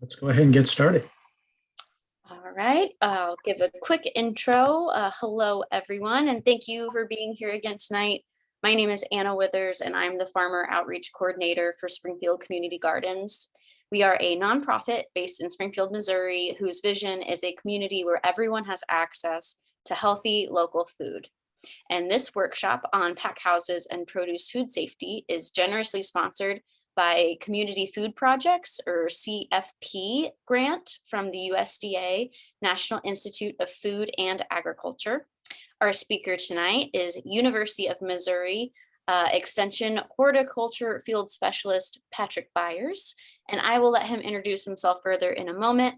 let's go ahead and get started. All right, I'll give a quick intro. Hello, everyone, and thank you for being here again tonight. My name is Anna Withers, and I'm the Farmer Outreach Coordinator for Springfield Community Gardens. We are a nonprofit based in Springfield, Missouri, whose vision is a community where everyone has access to healthy local food. And this workshop on packhouses and produce food safety is generously sponsored by Community Food Projects, or CFP, grant from the USDA, National Institute of Food and Agriculture. Our speaker tonight is University of Missouri Extension Horticulture Field Specialist Patrick Byers, and I will let him introduce himself further in a moment,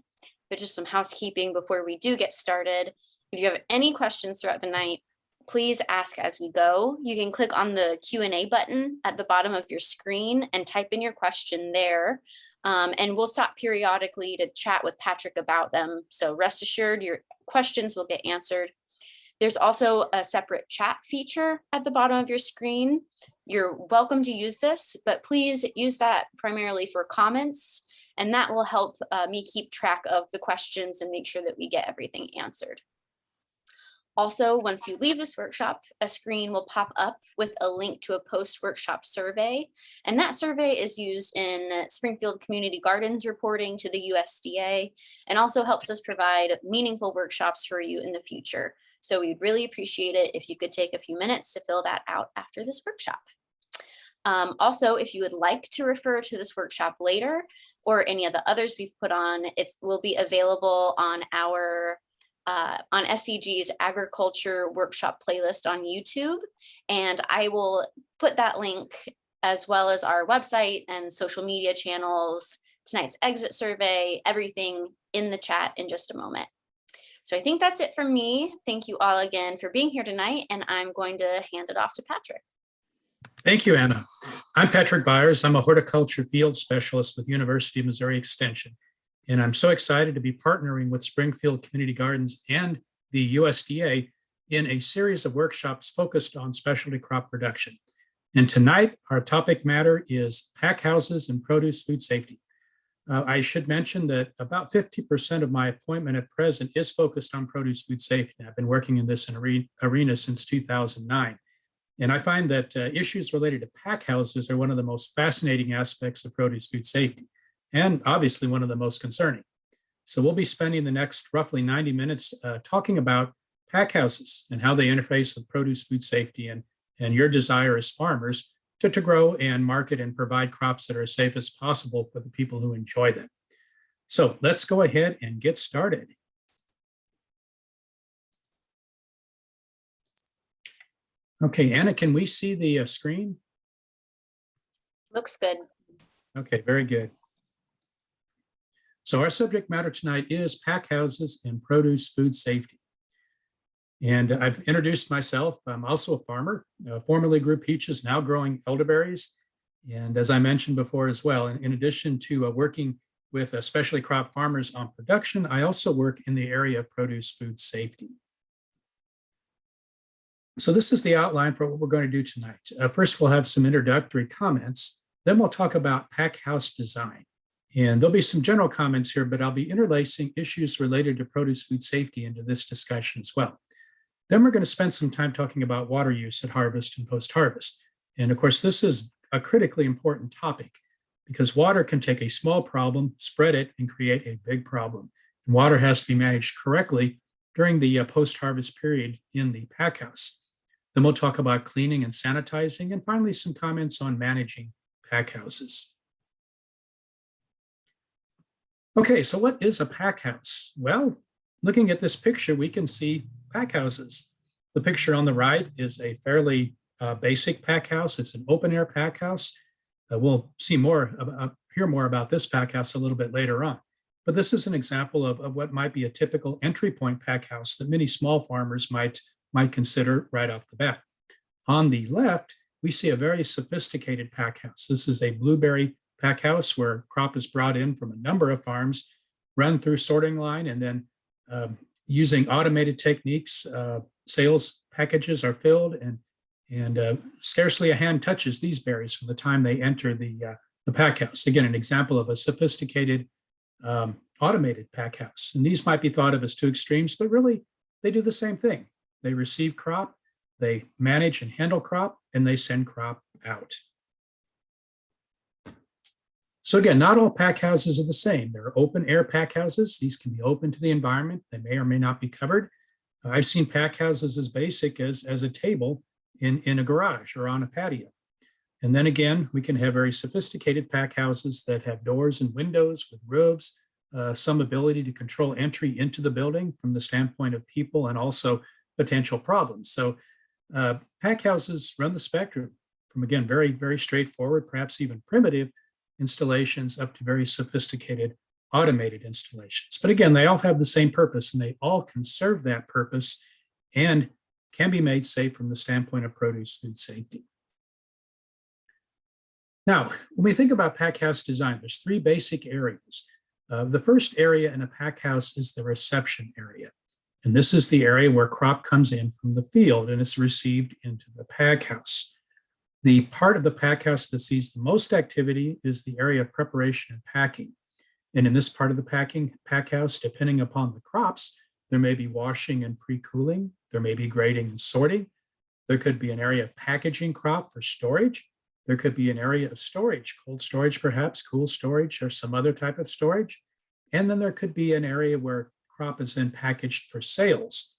but just some housekeeping before we do get started. If you have any questions throughout the night, please ask as we go. You can click on the Q&A button at the bottom of your screen and type in your question there. And we'll stop periodically to chat with Patrick about them. So rest assured your questions will get answered. There's also a separate chat feature at the bottom of your screen. You're welcome to use this, but please use that primarily for comments, and that will help me keep track of the questions and make sure that we get everything answered. Also, once you leave this workshop, a screen will pop up with a link to a post-workshop survey, and that survey is used in Springfield Community Gardens reporting to the USDA and also helps us provide meaningful workshops for you in the future. So we'd really appreciate it if you could take a few minutes to fill that out after this workshop. Also, if you would like to refer to this workshop later or any of the others we've put on, it will be available on our on SCG's agriculture workshop playlist on YouTube. And I will put that link as well as our website and social media channels, tonight's exit survey, everything in the chat in just a moment. So I think that's it from me. Thank you all again for being here tonight, and I'm going to hand it off to Patrick. Thank you, Anna. I'm Patrick Byers. I'm a horticulture field specialist with University of Missouri Extension. And I'm so excited to be partnering with Springfield Community Gardens and the USDA in a series of workshops focused on specialty crop production. And tonight, our topic matter is packhouses and produce food safety. I should mention that about 50% of my appointment at present is focused on produce food safety. I've been working in this arena since 2009. And I find that issues related to packhouses are one of the most fascinating aspects of produce food safety, and obviously one of the most concerning. So we'll be spending the next roughly 90 minutes talking about packhouses and how they interface with produce food safety and your desire as farmers to grow and market and provide crops that are as safe as possible for the people who enjoy them. So let's go ahead and get started. Okay, Anna, can we see the screen? Looks good. Okay, very good. So our subject matter tonight is packhouses and produce food safety. And I've introduced myself. I'm also a farmer, formerly grew peaches, now growing elderberries. And as I mentioned before as well, in addition to working with specialty crop farmers on production, I also work in the area of produce food safety. So this is the outline for what we're going to do tonight. First, we'll have some introductory comments. Then we'll talk about packhouse design. And there'll be some general comments here, but I'll be interlacing issues related to produce food safety into this discussion as well. Then we're going to spend some time talking about water use at harvest and post-harvest. And of course, this is a critically important topic because water can take a small problem, spread it, and create a big problem. And water has to be managed correctly during the post-harvest period in the packhouse. Then we'll talk about cleaning and sanitizing, and finally some comments on managing packhouses. Okay, so what is a packhouse? Well, looking at this picture, we can see packhouses. The picture on the right is a fairly basic packhouse. It's an open air packhouse. We'll see hear more about this packhouse a little bit later on. But this is an example of what might be a typical entry point packhouse that many small farmers might consider right off the bat. On the left, we see a very sophisticated packhouse. This is a blueberry packhouse where crop is brought in from a number of farms, run through sorting line, and then using automated techniques, sales packages are filled, and scarcely a hand touches these berries from the time they enter the packhouse. Again, an example of a sophisticated automated pack house. And these might be thought of as two extremes, but really they do the same thing. They receive crop, they manage and handle crop, and they send crop out. So again, not all pack houses are the same. There are open air pack houses. These can be open to the environment. They may or may not be covered. I've seen pack houses as basic as a table in a garage or on a patio. And then again, we can have very sophisticated pack houses that have doors and windows with roofs, some ability to control entry into the building from the standpoint of people and also potential problems. So pack houses run the spectrum from, again, very, very straightforward, perhaps even primitive installations up to very sophisticated automated installations. But again, they all have the same purpose and they all can serve that purpose and can be made safe from the standpoint of produce food safety. Now, when we think about pack house design, there's three basic areas. The first area in a pack house is the reception area. And this is the area where crop comes in from the field and it's received into the pack house. The part of the pack house that sees the most activity is the area of preparation and packing. And in this part of the pack house, depending upon the crops, there may be washing and pre-cooling. There may be grading and sorting. There could be an area of packaging crop for storage. There could be an area of storage, cold storage perhaps, cool storage, or some other type of storage. And then there could be an area where crop is then packaged for sales.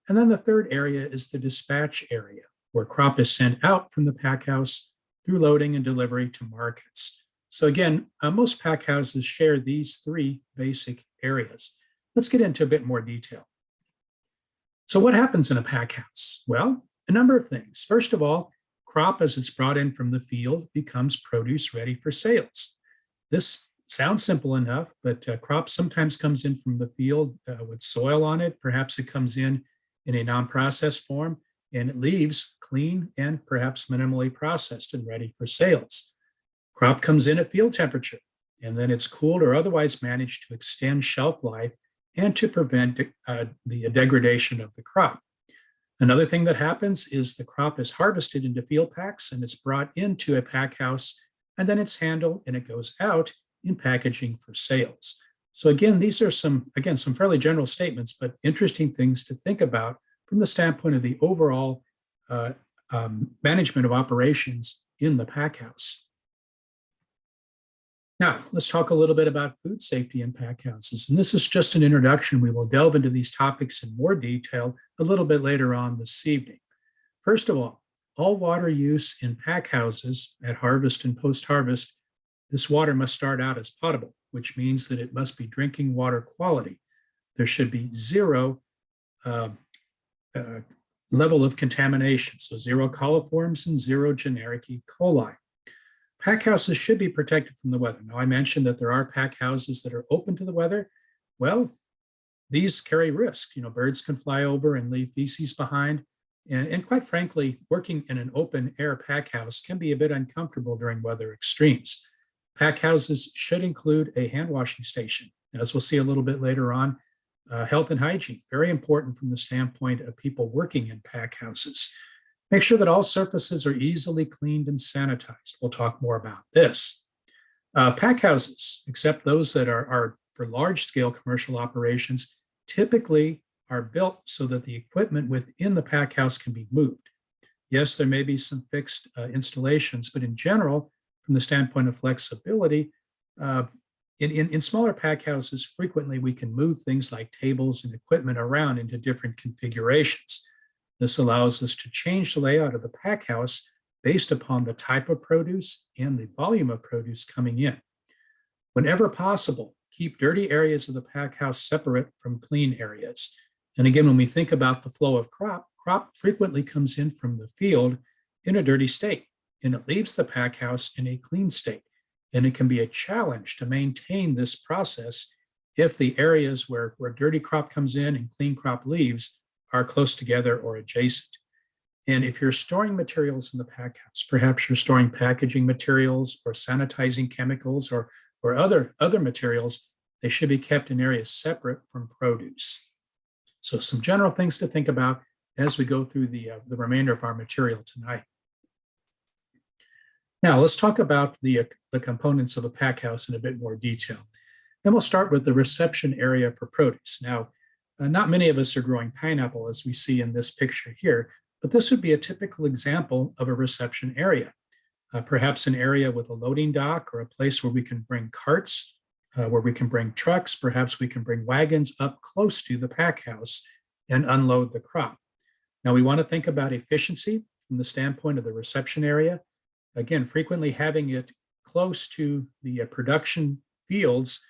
And then the third area is the dispatch area, where crop is sent out from the pack house through loading and delivery to markets. So again, most pack houses share these three basic areas. Let's get into a bit more detail. So what happens in a pack house? Well, a number of things. First of all, crop as it's brought in from the field becomes produce ready for sales. This sounds simple enough, but crop sometimes comes in from the field with soil on it. Perhaps it comes in a non-processed form and it leaves clean and perhaps minimally processed and ready for sales. Crop comes in at field temperature and then it's cooled or otherwise managed to extend shelf life and to prevent the degradation of the crop. Another thing that happens is the crop is harvested into field packs and it's brought into a pack house and then it's handled and it goes out in packaging for sales. So again, these are some fairly general statements, but interesting things to think about from the standpoint of the overall management of operations in the pack house. Now, let's talk a little bit about food safety in pack houses. And this is just an introduction. We will delve into these topics in more detail a little bit later on this evening. First of all water use in pack houses at harvest and post-harvest, this water must start out as potable, which means that it must be drinking water quality. There should be zero level of contamination, so zero coliforms and zero generic E. coli. Pack houses should be protected from the weather. Now, I mentioned that there are pack houses that are open to the weather. Well, these carry risk. Birds can fly over and leave feces behind. And quite frankly, working in an open air pack house can be a bit uncomfortable during weather extremes. Pack houses should include a hand washing station. As we'll see a little bit later on, health and hygiene, very important from the standpoint of people working in pack houses. Make sure that all surfaces are easily cleaned and sanitized. We'll talk more about this. Pack houses, except those that are for large-scale commercial operations, typically are built so that the equipment within the pack house can be moved. Yes, there may be some fixed installations, but in general, from the standpoint of flexibility, in smaller pack houses, frequently we can move things like tables and equipment around into different configurations. This allows us to change the layout of the pack house based upon the type of produce and the volume of produce coming in. Whenever possible, keep dirty areas of the pack house separate from clean areas. And again, when we think about the flow of crop frequently comes in from the field in a dirty state, and it leaves the pack house in a clean state. And it can be a challenge to maintain this process if the areas where dirty crop comes in and clean crop leaves are close together or adjacent. And if you're storing materials in the pack house, perhaps you're storing packaging materials or sanitizing chemicals or other materials, they should be kept in areas separate from produce. So some general things to think about as we go through the remainder of our material tonight. Now let's talk about the components of a pack house in a bit more detail. And we'll start with the reception area for produce. Now, not many of us are growing pineapple as we see in this picture here, but this would be a typical example of a reception area. Perhaps an area with a loading dock or a place where we can bring carts, where we can bring trucks, perhaps we can bring wagons up close to the pack house and unload the crop. Now we want to think about efficiency from the standpoint of the reception area. Again, frequently having it close to the production fields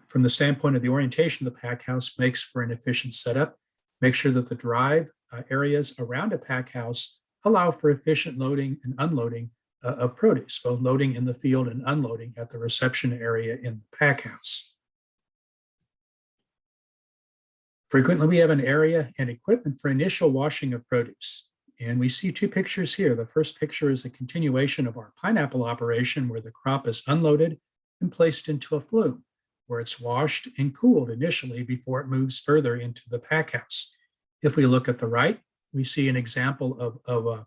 from the standpoint of the orientation of the pack house makes for an efficient setup. Make sure that the drive areas around a pack house allow for efficient loading and unloading of produce, both loading in the field and unloading at the reception area in the pack house. Frequently, we have an area and equipment for initial washing of produce. And we see two pictures here. The first picture is a continuation of our pineapple operation where the crop is unloaded and placed into a flume, where it's washed and cooled initially before it moves further into the pack house. If we look at the right, we see an example of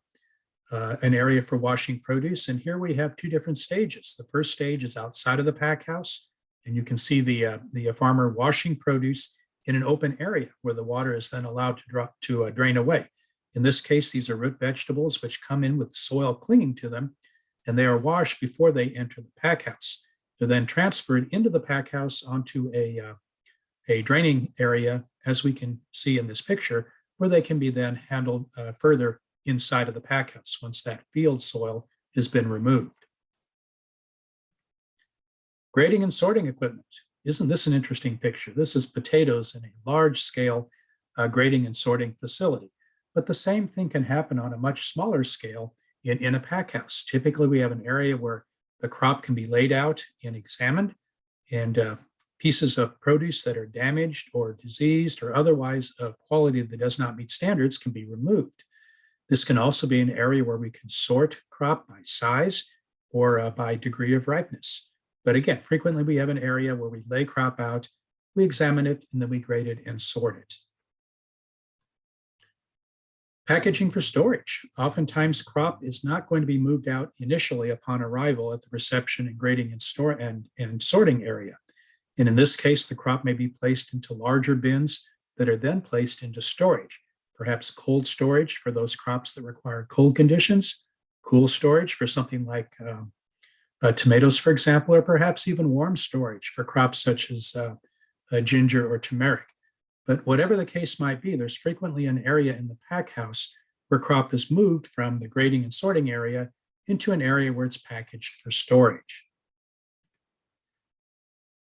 an area for washing produce. And here we have two different stages. The first stage is outside of the pack house, and you can see the farmer washing produce in an open area where the water is then allowed to drain away. In this case, these are root vegetables which come in with soil clinging to them, and they are washed before they enter the pack house. They're then transferred into the pack house onto a draining area, as we can see in this picture, where they can be then handled further inside of the pack house once that field soil has been removed. Grading and sorting equipment. Isn't this an interesting picture? This is potatoes in a large scale grading and sorting facility. But the same thing can happen on a much smaller scale in a pack house. Typically, we have an area where the crop can be laid out and examined, and pieces of produce that are damaged or diseased or otherwise of quality that does not meet standards can be removed. This can also be an area where we can sort crop by size or by degree of ripeness. But again, frequently we have an area where we lay crop out, we examine it, and then we grade it and sort it. Packaging for storage. Oftentimes, crop is not going to be moved out initially upon arrival at the reception and grading and sorting area. And in this case, the crop may be placed into larger bins that are then placed into storage, perhaps cold storage for those crops that require cold conditions, cool storage for something like tomatoes, for example, or perhaps even warm storage for crops such as ginger or turmeric. But whatever the case might be, there's frequently an area in the pack house where crop is moved from the grading and sorting area into an area where it's packaged for storage.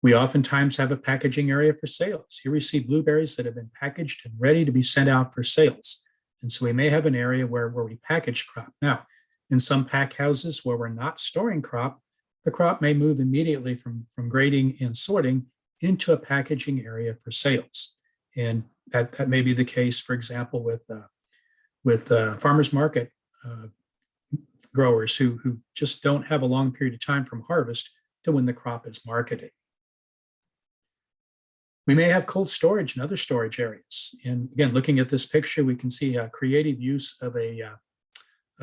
We oftentimes have a packaging area for sales. Here we see blueberries that have been packaged and ready to be sent out for sales. And so we may have an area where we package crop. Now, in some pack houses where we're not storing crop, the crop may move immediately from grading and sorting into a packaging area for sales. And that may be the case, for example, with farmers market growers who just don't have a long period of time from harvest to when the crop is marketed. We may have cold storage and other storage areas. And again, looking at this picture, we can see a creative use of a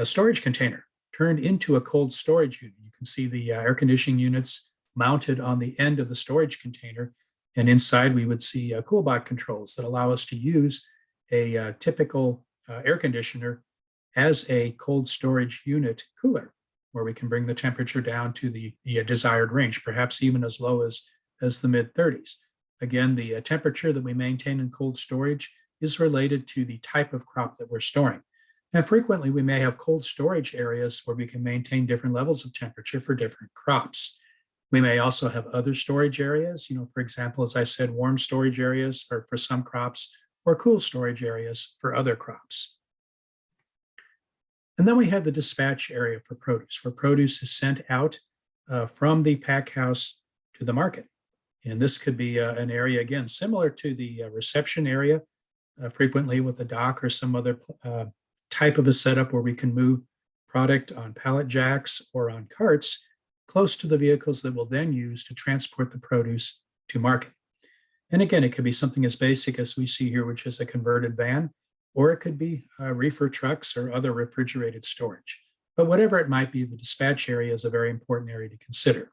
storage container turned into a cold storage unit. You can see the air conditioning units mounted on the end of the storage container. And inside, we would see cool box controls that allow us to use a typical air conditioner as a cold storage unit cooler, where we can bring the temperature down to the desired range, perhaps even as low as the mid-30s. Again, the temperature that we maintain in cold storage is related to the type of crop that we're storing. And frequently, we may have cold storage areas where we can maintain different levels of temperature for different crops. We may also have other storage areas, for example, as I said, warm storage areas for some crops or cool storage areas for other crops. And then we have the dispatch area for produce, where produce is sent out from the pack house to the market. And this could be an area, again, similar to the reception area, frequently with a dock or some other type of a setup where we can move product on pallet jacks or on carts close to the vehicles that we'll then use to transport the produce to market. And again, it could be something as basic as we see here, which is a converted van, or it could be reefer trucks or other refrigerated storage. But whatever it might be, the dispatch area is a very important area to consider.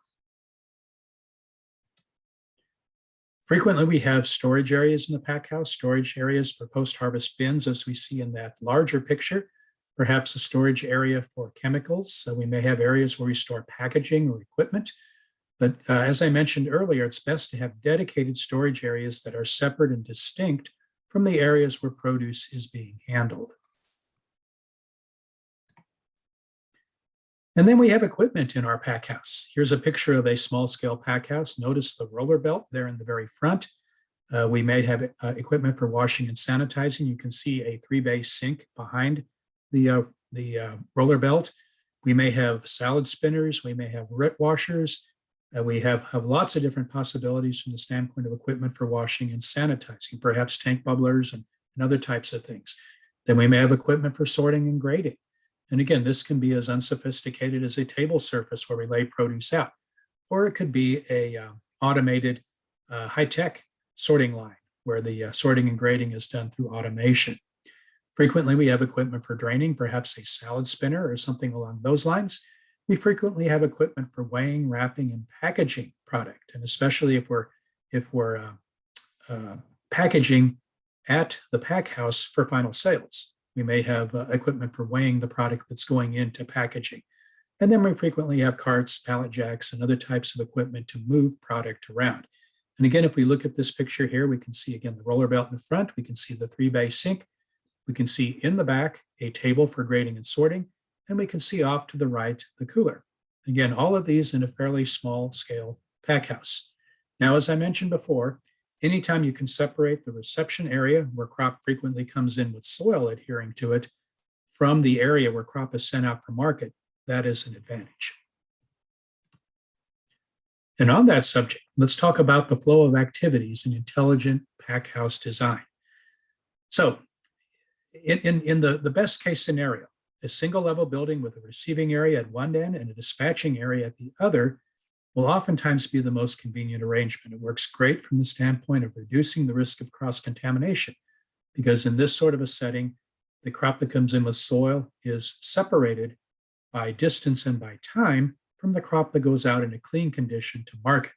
Frequently, we have storage areas in the pack house, storage areas for post-harvest bins, as we see in that larger picture, perhaps a storage area for chemicals. So we may have areas where we store packaging or equipment. But as I mentioned earlier, it's best to have dedicated storage areas that are separate and distinct from the areas where produce is being handled. And then we have equipment in our pack house. Here's a picture of a small scale pack house. Notice the roller belt there in the very front. We may have equipment for washing and sanitizing. You can see a 3-bay sink behind the roller belt. We may have salad spinners. We may have root washers. We have lots of different possibilities from the standpoint of equipment for washing and sanitizing, perhaps tank bubblers and other types of things. Then we may have equipment for sorting and grading. And again, this can be as unsophisticated as a table surface where we lay produce out, or it could be a automated high-tech sorting line where the sorting and grading is done through automation. Frequently, we have equipment for draining, perhaps a salad spinner or something along those lines. We frequently have equipment for weighing, wrapping, and packaging product, and especially if we're packaging at the pack house for final sales. We may have equipment for weighing the product that's going into packaging. And then we frequently have carts, pallet jacks, and other types of equipment to move product around. And again, if we look at this picture here, we can see, again, the roller belt in the front. We can see the 3-bay sink. We can see in the back a table for grading and sorting. And we can see off to the right the cooler. Again, all of these in a fairly small scale pack house. Now, as I mentioned before, anytime you can separate the reception area where crop frequently comes in with soil adhering to it from the area where crop is sent out for market, that is an advantage. And on that subject, let's talk about the flow of activities in intelligent pack house design. So in the best case scenario, a single level building with a receiving area at one end and a dispatching area at the other will oftentimes be the most convenient arrangement. It works great from the standpoint of reducing the risk of cross-contamination, because in this sort of a setting, the crop that comes in with soil is separated by distance and by time from the crop that goes out in a clean condition to market.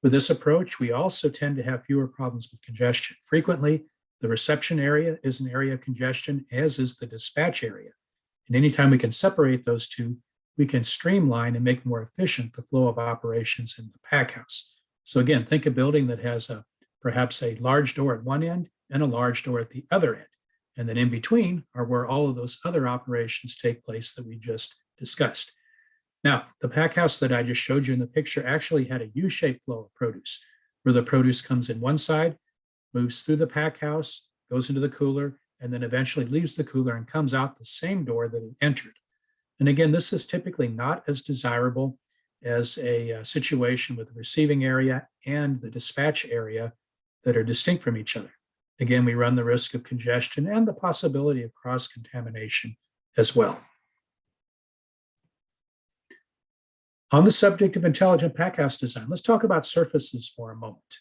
With this approach, we also tend to have fewer problems with congestion. Frequently, the reception area is an area of congestion, as is the dispatch area. And anytime we can separate those two, we can streamline and make more efficient the flow of operations in the pack house. So again, think a building that has perhaps a large door at one end and a large door at the other end. And then in between are where all of those other operations take place that we just discussed. Now, the pack house that I just showed you in the picture actually had a U-shaped flow of produce, where the produce comes in one side, moves through the pack house, goes into the cooler, and then eventually leaves the cooler and comes out the same door that it entered. And again, this is typically not as desirable as a situation with the receiving area and the dispatch area that are distinct from each other. Again, we run the risk of congestion and the possibility of cross-contamination as well. On the subject of intelligent packhouse design, let's talk about surfaces for a moment.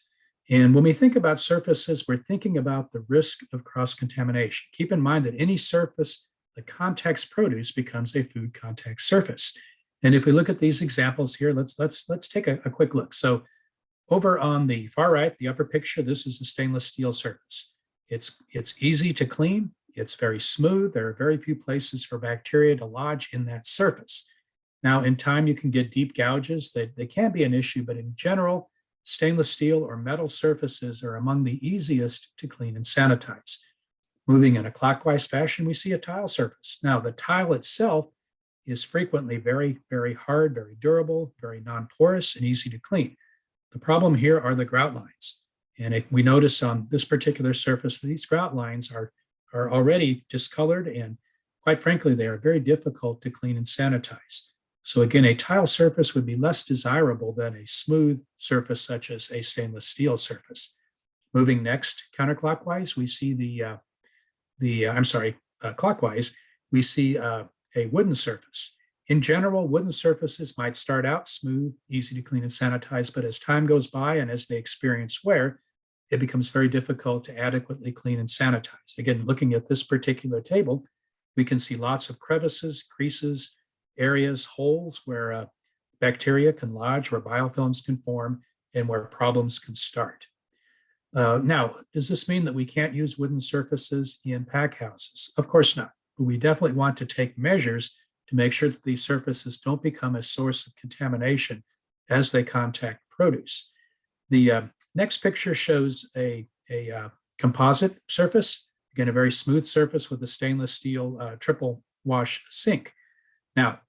And when we think about surfaces, we're thinking about the risk of cross-contamination. Keep in mind that any surface that contacts produce becomes a food contact surface. And if we look at these examples here, let's take a quick look. So over on the far right, the upper picture, this is a stainless steel surface. It's easy to clean. It's very smooth. There are very few places for bacteria to lodge in that surface. Now, in time, you can get deep gouges. They can be an issue, but in general, stainless steel or metal surfaces are among the easiest to clean and sanitize. Moving in a clockwise fashion, we see a tile surface. Now, the tile itself is frequently very, very hard, very durable, very non-porous, and easy to clean. The problem here are the grout lines. And if we notice on this particular surface, these grout lines are already discolored, and quite frankly, they are very difficult to clean and sanitize. So again, a tile surface would be less desirable than a smooth surface such as a stainless steel surface. Moving next counterclockwise, we see clockwise, we see a wooden surface. In general, wooden surfaces might start out smooth, easy to clean and sanitize, but as time goes by and as they experience wear, it becomes very difficult to adequately clean and sanitize. Again, looking at this particular table, we can see lots of crevices, creases, areas, holes where bacteria can lodge, where biofilms can form, and where problems can start. Now, does this mean that we can't use wooden surfaces in pack houses? Of course not, but we definitely want to take measures to make sure that these surfaces don't become a source of contamination as they contact produce. The next picture shows a composite surface, again, a very smooth surface with a stainless steel triple wash sink. Now,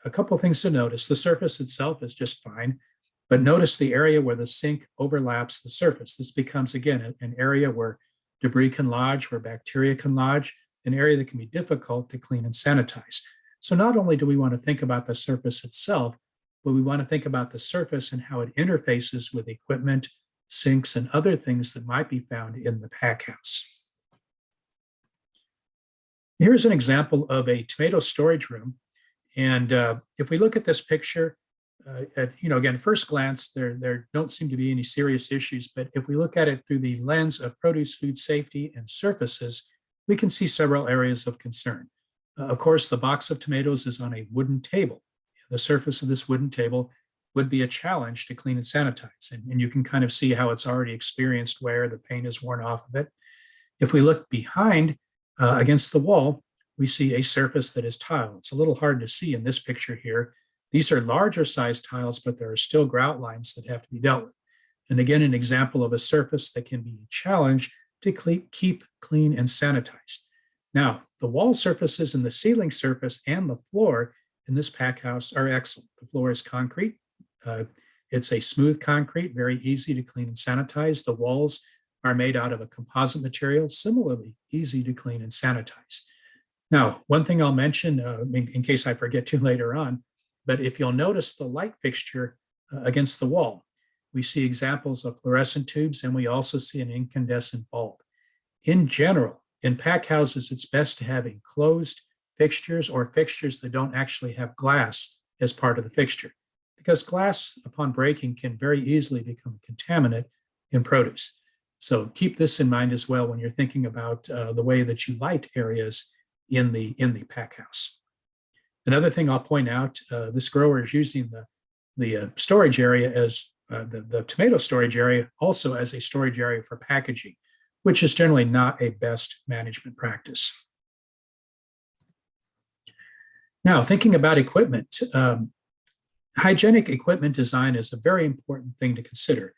a couple of things to notice. The surface itself is just fine, but notice the area where the sink overlaps the surface. This becomes, again, an area where debris can lodge, where bacteria can lodge, an area that can be difficult to clean and sanitize. So not only do we want to think about the surface itself, but we want to think about the surface and how it interfaces with equipment, sinks, and other things that might be found in the pack house. Here's an example of a tomato storage room. And if we look at this picture, again, first glance, there don't seem to be any serious issues, but if we look at it through the lens of produce food safety and surfaces, we can see several areas of concern. Of course, the box of tomatoes is on a wooden table. The surface of this wooden table would be a challenge to clean and sanitize, and you can kind of see how it's already experienced wear, the paint is worn off of it. If we look behind against the wall, we see a surface that is tile. It's a little hard to see in this picture here. These are larger size tiles, but there are still grout lines that have to be dealt with. And again, an example of a surface that can be a challenge to keep clean and sanitized. Now, the wall surfaces and the ceiling surface and the floor in this pack house are excellent. The floor is concrete. It's a smooth concrete, very easy to clean and sanitize. The walls are made out of a composite material, similarly easy to clean and sanitize. Now, one thing I'll mention in case I forget to later on, but if you'll notice the light fixture against the wall, we see examples of fluorescent tubes, and we also see an incandescent bulb. In general, in pack houses, it's best to have enclosed fixtures or fixtures that don't actually have glass as part of the fixture, because glass, upon breaking, can very easily become a contaminant in produce. So keep this in mind as well when you're thinking about the way that you light areas in the pack house. Another thing I'll point out, this grower is using the storage area as the tomato storage area also as a storage area for packaging, which is generally not a best management practice. Now, thinking about equipment, hygienic equipment design is a very important thing to consider.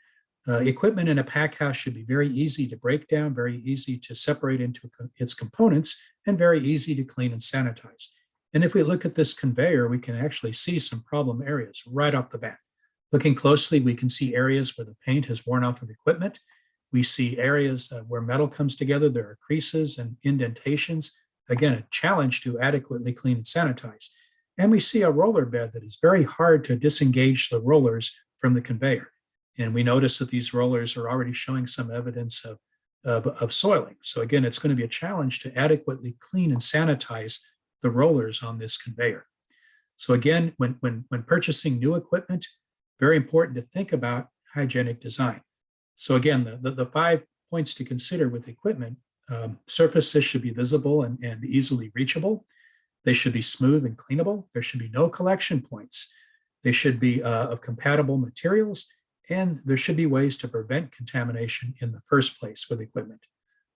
Equipment in a pack house should be very easy to break down, very easy to separate into its components, and very easy to clean and sanitize. And if we look at this conveyor, we can actually see some problem areas right off the bat. Looking closely, we can see areas where the paint has worn off of equipment. We see areas where metal comes together. There are creases and indentations. Again, a challenge to adequately clean and sanitize. And we see a roller bed that is very hard to disengage the rollers from the conveyor. And we notice that these rollers are already showing some evidence of soiling. So again, it's going to be a challenge to adequately clean and sanitize the rollers on this conveyor. So again, when purchasing new equipment, very important to think about hygienic design. So again, the 5 points to consider with equipment: surfaces should be visible and easily reachable. They should be smooth and cleanable. There should be no collection points. They should be of compatible materials, and there should be ways to prevent contamination in the first place with equipment.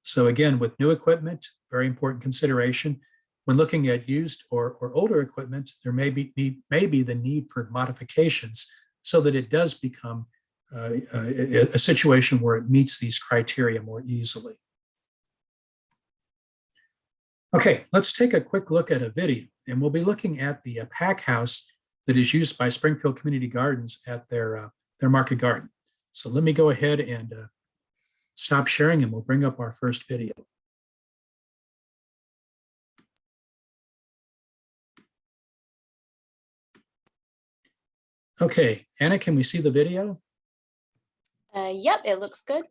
So again, with new equipment, very important consideration. When looking at used or older equipment, there may be the need for modifications so that it does become a situation where it meets these criteria more easily. Okay, let's take a quick look at a video, and we'll be looking at the pack house that is used by Springfield Community Gardens at their market garden. So let me go ahead and stop sharing, and we'll bring up our first video. Okay, Anna, can we see the video? Yep, it looks good.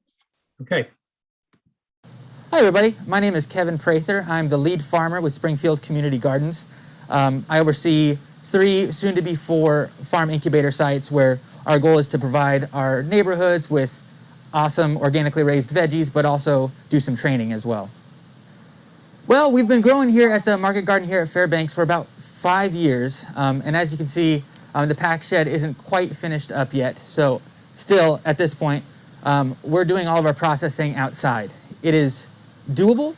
Okay. Hi everybody, my name is Kevin Prather. I'm the lead farmer with Springfield Community Gardens. I oversee 3, soon to be 4 farm incubator sites where our goal is to provide our neighborhoods with awesome organically raised veggies, but also do some training as well. Well, we've been growing here at the market garden here at Fairbanks for about 5 years. And as you can see, the pack shed isn't quite finished up yet. So still at this point, we're doing all of our processing outside. It is doable,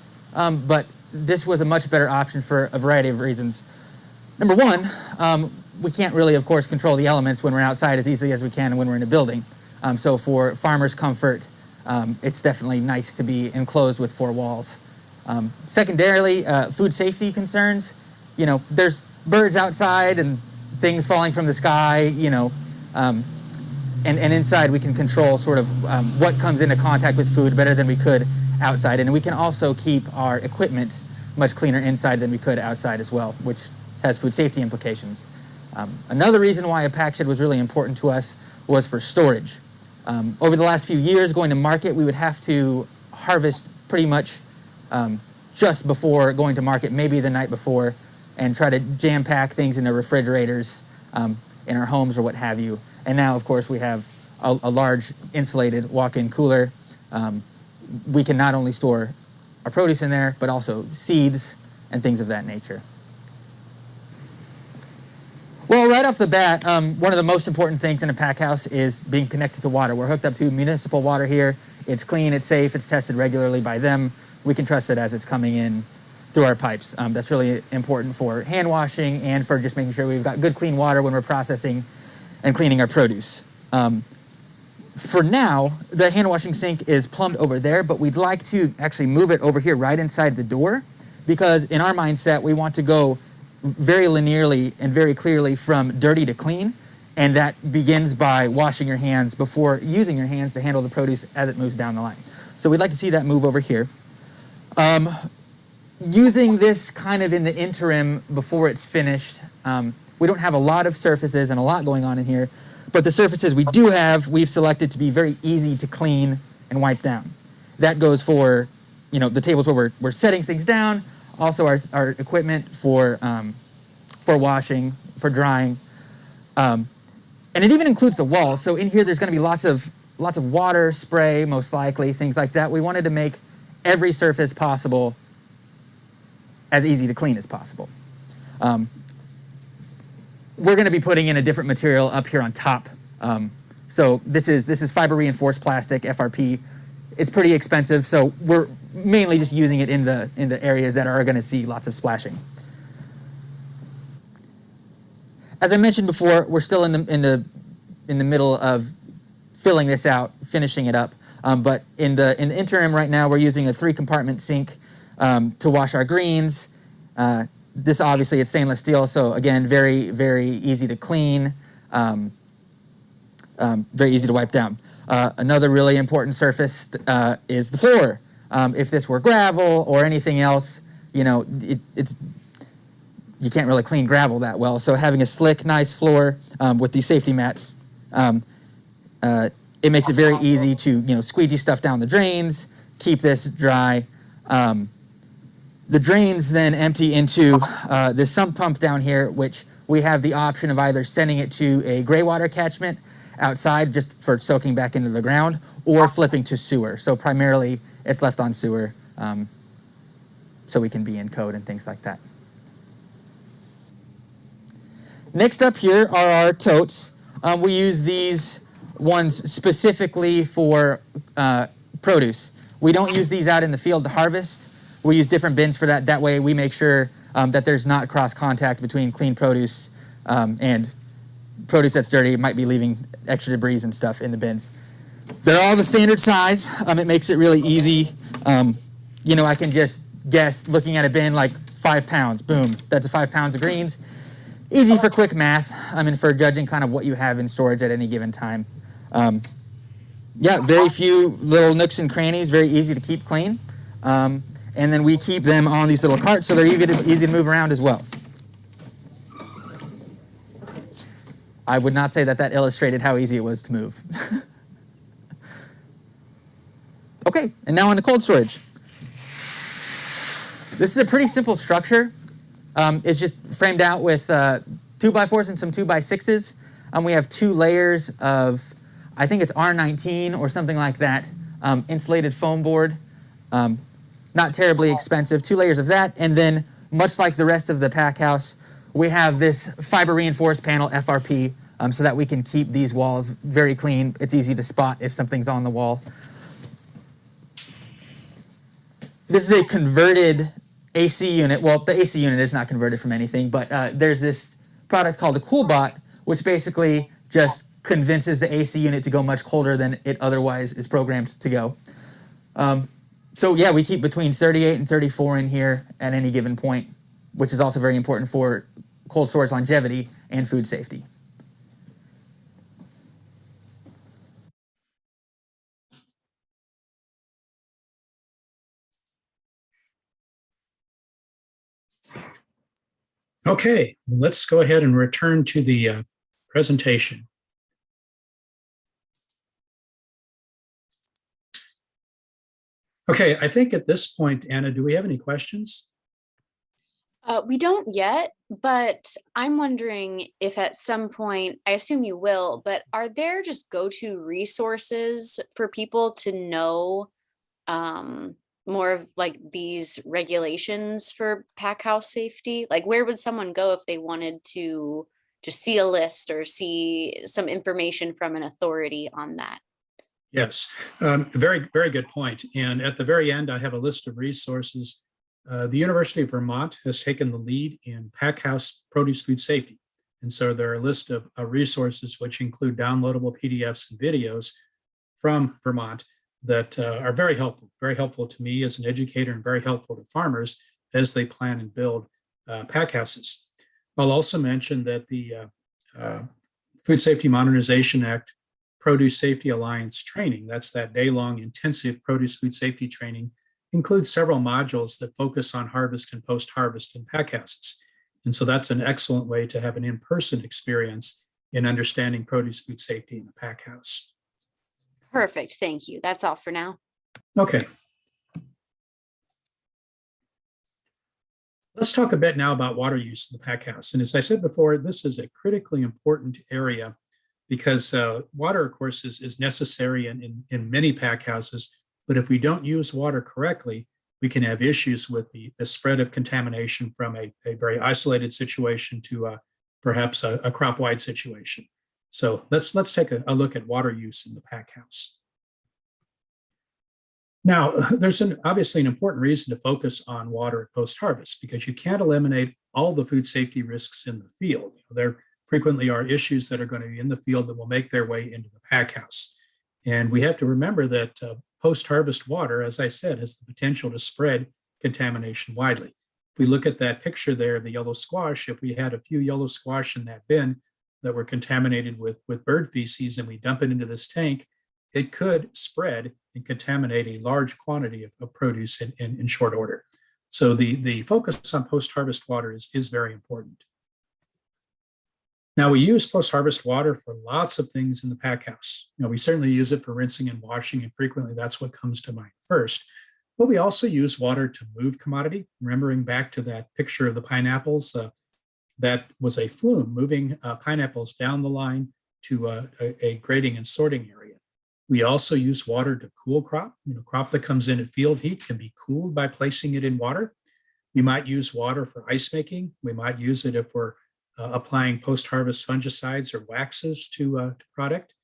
but this was a much better option for a variety of reasons. Number one, we can't really, of course, control the elements when we're outside as easily as we can when we're in a building. So for farmers' comfort, it's definitely nice to be enclosed with 4 walls. Secondarily, food safety concerns. You know, there's birds outside and things falling from the sky, you know, and inside we can control sort of what comes into contact with food better than we could outside. And we can also keep our equipment much cleaner inside than we could outside as well, which has food safety implications. Another reason why a pack shed was really important to us was for storage. Over the last few years going to market, we would have to harvest pretty much just before going to market, maybe the night before, and try to jam pack things into refrigerators in our homes or what have you. And now, of course, we have a large insulated walk-in cooler. We can not only store our produce in there, but also seeds and things of that nature. Well, right off the bat, one of the most important things in a pack house is being connected to water. We're hooked up to municipal water here. It's clean, it's safe, it's tested regularly by them. We can trust it as it's coming in through our pipes. That's really important for hand washing and for just making sure we've got good clean water when we're processing and cleaning our produce. For now, the hand washing sink is plumbed over there, but we'd like to actually move it over here right inside the door, because in our mindset, we want to go very linearly and very clearly from dirty to clean, and that begins by washing your hands before using your hands to handle the produce as it moves down the line. So we'd like to see that move over here. Using this kind of in the interim before it's finished, we don't have a lot of surfaces and a lot going on in here, but the surfaces we do have, we've selected to be very easy to clean and wipe down. That goes for, you know, the tables where we're setting things down, also our equipment for washing, for drying, and it even includes the walls. So in here, there's going to be lots of water, spray, most likely, things like that. We wanted to make every surface possible as easy to clean as possible. We're going to be putting in a different material up here on top. So this is fiber reinforced plastic, FRP. It's pretty expensive, so we're mainly just using it in the areas that are going to see lots of splashing. As I mentioned before, we're still in the middle of filling this out, finishing it up. But in the interim right now, we're using a 3-compartment sink to wash our greens. This obviously it's stainless steel, so again, very, very easy to clean, very easy to wipe down. Another really important surface is the floor. If this were gravel or anything else, you know, you can't really clean gravel that well. So having a slick, nice floor with these safety mats, it makes it very easy to, you know, squeegee stuff down the drains, keep this dry. The drains then empty into this sump pump down here, which we have the option of either sending it to a gray water catchment outside just for soaking back into the ground, or flipping to sewer. So primarily it's left on sewer, so we can be in code and things like that. Next up here are our totes. We use these ones specifically for produce. We don't use these out in the field to harvest. We use different bins for that. That way we make sure that there's not cross contact between clean produce and produce that's dirty. It might be leaving extra debris and stuff in the bins. They're all the standard size. It makes it really easy. You know, I can just guess looking at a bin like 5 pounds. Boom, that's 5 pounds of greens. Easy for quick math. For judging kind of what you have in storage at any given time. Yeah, very few little nooks and crannies, very easy to keep clean. And then we keep them on these little carts so they're easy to move around as well. I would not say that illustrated how easy it was to move. Okay, and now on to cold storage. This is a pretty simple structure. It's just framed out with 2x4s and some 2x6s. We have 2 layers of, I think it's R19 or something like that, insulated foam board. Not terribly expensive, 2 layers of that. And then, much like the rest of the pack house, we have this fiber reinforced panel, FRP, so that we can keep these walls very clean. It's easy to spot if something's on the wall. This is a converted AC unit. Well, the AC unit is not converted from anything, but there's this product called a CoolBot, which basically just convinces the AC unit to go much colder than it otherwise is programmed to go. So yeah, we keep between 38 and 34 in here at any given point, which is also very important for cold storage longevity and food safety. Okay, let's go ahead and return to the presentation. Okay, I think at this point, Anna, do we have any questions? We don't yet, but I'm wondering if at some point, I assume you will, but are there just go-to resources for people to know more of like these regulations for pack house safety? Like where would someone go if they wanted to just see a list or see some information from an authority on that? Yes, very, very good point. And at the very end, I have a list of resources. The University of Vermont has taken the lead in pack house produce food safety. And so there are a list of resources which include downloadable PDFs and videos from Vermont that are very helpful to me as an educator and very helpful to farmers as they plan and build pack houses. I'll also mention that the Food Safety Modernization Act Produce Safety Alliance training, that's that day-long intensive produce food safety training, includes several modules that focus on harvest and post-harvest in pack houses. And so that's an excellent way to have an in-person experience in understanding produce food safety in the pack house. Perfect, thank you. That's all for now. Okay. Let's talk a bit now about water use in the pack house. And as I said before, this is a critically important area because water, of course, is necessary in many pack houses. But if we don't use water correctly, we can have issues with the spread of contamination from a very isolated situation to perhaps a crop-wide situation. So let's take a look at water use in the pack house. Now, there's obviously an important reason to focus on water at post-harvest because you can't eliminate all the food safety risks in the field. There frequently are issues that are going to be in the field that will make their way into the pack house. And we have to remember that post-harvest water, as I said, has the potential to spread contamination widely. If we look at that picture there, the yellow squash, if we had a few yellow squash in that bin that were contaminated with bird feces and we dump it into this tank, it could spread and contaminate a large quantity of produce in short order. So the focus on post-harvest water is very important. Now, we use post-harvest water for lots of things in the pack house. We certainly use it for rinsing and washing, and frequently that's what comes to mind first. But we also use water to move commodity. Remembering back to that picture of the pineapples, that was a flume moving pineapples down the line to a grading and sorting area. We also use water to cool crop. Crop that comes in at field heat can be cooled by placing it in water. We might use water for ice making. We might use it if we're applying post-harvest fungicides or waxes to product.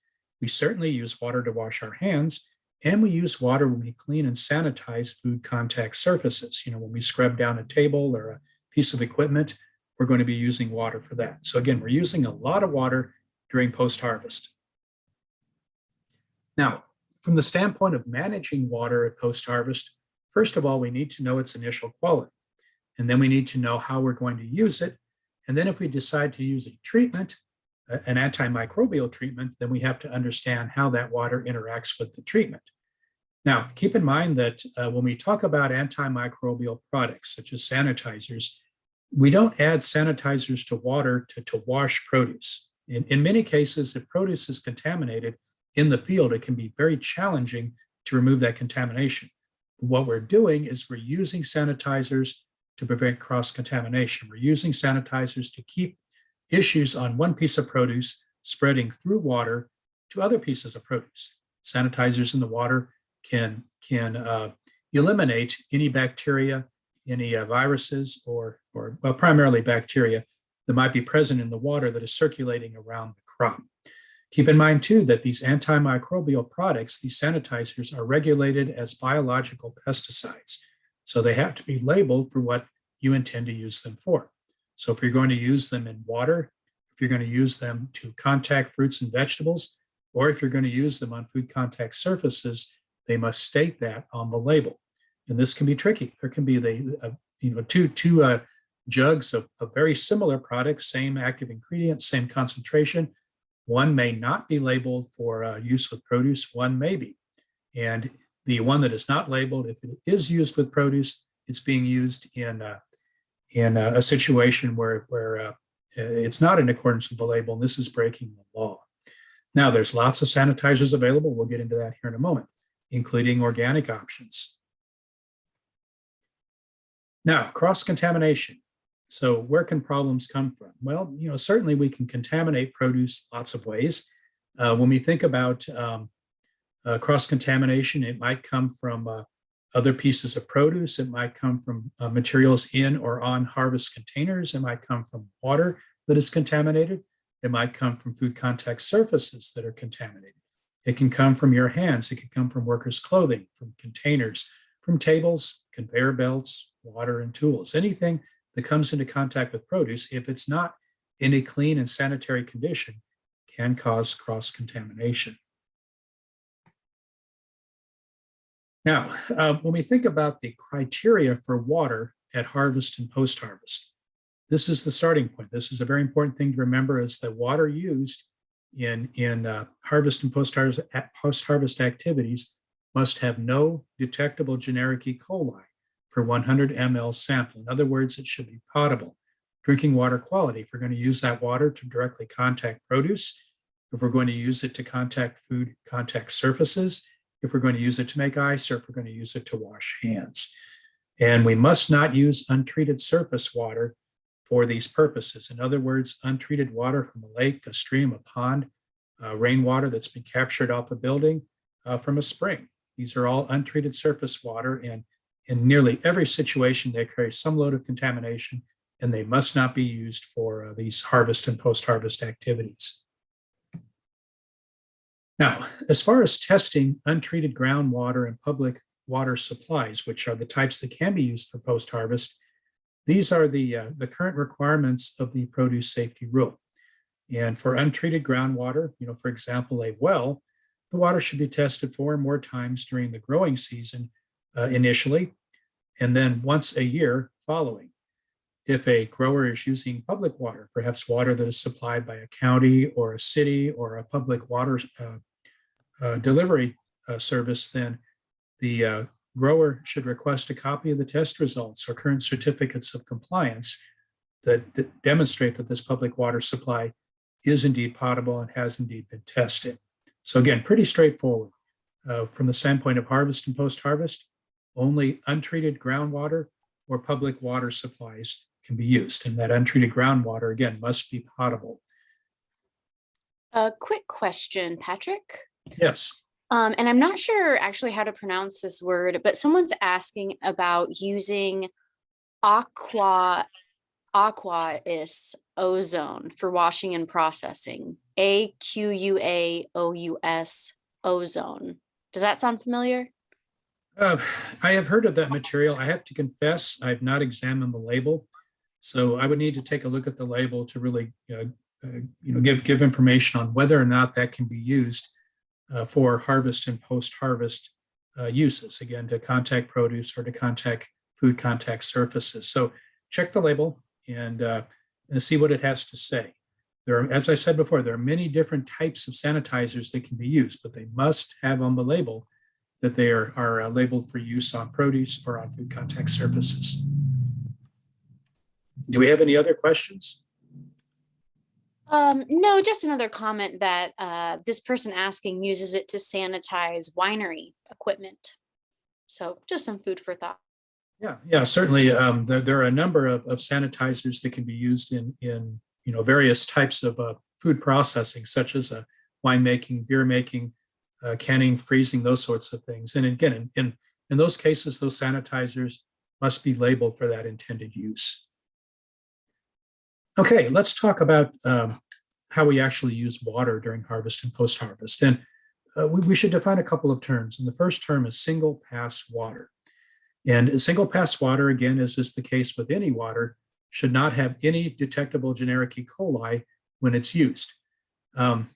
We certainly use water to wash our hands, and we use water when we clean and sanitize food contact surfaces. When we scrub down a table or a piece of equipment, we're going to be using water for that. So again, we're using a lot of water during post-harvest. Now, from the standpoint of managing water at post-harvest, first of all, we need to know its initial quality, and then we need to know how we're going to use it. And then if we decide to use a treatment, an antimicrobial treatment, then we have to understand how that water interacts with the treatment. Now, keep in mind that when we talk about antimicrobial products, such as sanitizers, we don't add sanitizers to water to wash produce. In many cases, if produce is contaminated in the field, it can be very challenging to remove that contamination. What we're doing is we're using sanitizers to prevent cross-contamination. We're using sanitizers to keep issues on one piece of produce spreading through water to other pieces of produce. Sanitizers in the water can eliminate any bacteria, any viruses, or well, primarily bacteria that might be present in the water that is circulating around the crop. Keep in mind, too, that these antimicrobial products, these sanitizers, are regulated as biological pesticides. So they have to be labeled for what you intend to use them for. So if you're going to use them in water, if you're going to use them to contact fruits and vegetables, or if you're going to use them on food contact surfaces, they must state that on the label. And this can be tricky. There can be two jugs of very similar products, same active ingredient, same concentration. One may not be labeled for use with produce, one may be. And the one that is not labeled, if it is used with produce, it's being used in a situation where it's not in accordance with the label, and this is breaking the law. Now, there's lots of sanitizers available. We'll get into that here in a moment, including organic options. Now, cross-contamination. So where can problems come from? Well, certainly we can contaminate produce lots of ways. When we think about cross-contamination, it might come from other pieces of produce. It might come from materials in or on harvest containers. It might come from water that is contaminated. It might come from food contact surfaces that are contaminated. It can come from your hands. It can come from workers' clothing, from containers, from tables, conveyor belts, water, and tools. Anything that comes into contact with produce, if it's not in a clean and sanitary condition, can cause cross-contamination. Now, when we think about the criteria for water at harvest and post-harvest, this is the starting point. This is a very important thing to remember, is that water used in harvest and post-harvest activities must have no detectable generic E. coli per 100 ml sample. In other words, it should be potable. Drinking water quality, if we're going to use that water to directly contact produce, if we're going to use it to contact food contact surfaces, if we're going to use it to make ice, or if we're going to use it to wash hands. And we must not use untreated surface water for these purposes. In other words, untreated water from a lake, a stream, a pond, rainwater that's been captured off a building, from a spring. These are all untreated surface water, and in nearly every situation, they carry some load of contamination, and they must not be used for these harvest and post-harvest activities. Now, as far as testing untreated groundwater and public water supplies, which are the types that can be used for post-harvest, these are the current requirements of the produce safety rule. And for untreated groundwater, for example, a well, the water should be tested 4 or more times during the growing season initially, and then once a year following. If a grower is using public water, perhaps water that is supplied by a county or a city or a public water delivery service, then the grower should request a copy of the test results or current certificates of compliance that demonstrate that this public water supply is indeed potable and has indeed been tested. So again, pretty straightforward. From the standpoint of harvest and post-harvest, only untreated groundwater or public water supplies can be used. And that untreated groundwater, again, must be potable. A quick question, Patrick. Yes. And I'm not sure actually how to pronounce this word, but someone's asking about using aqueous ozone for washing and processing. AQUAOUS ozone. Does that sound familiar? I have heard of that material. I have to confess, I've not examined the label. So I would need to take a look at the label to really give information on whether or not that can be used for harvest and post-harvest uses, again, to contact produce or to contact food contact surfaces. So check the label and see what it has to say. There are, as I said before, there are many different types of sanitizers that can be used, but they must have on the label that they are labeled for use on produce or on food contact surfaces. Do we have any other questions? No, just another comment that this person asking uses it to sanitize winery equipment. So just some food for thought. Yeah, certainly. There are a number of sanitizers that can be used in various types of food processing, such as winemaking, beer making, canning, freezing, those sorts of things. And again, in those cases, those sanitizers must be labeled for that intended use. Okay, let's talk about how we actually use water during harvest and post-harvest. And we should define a couple of terms. And the first term is single pass water. And single pass water, again, as is the case with any water, should not have any detectable generic E. coli when it's used. Have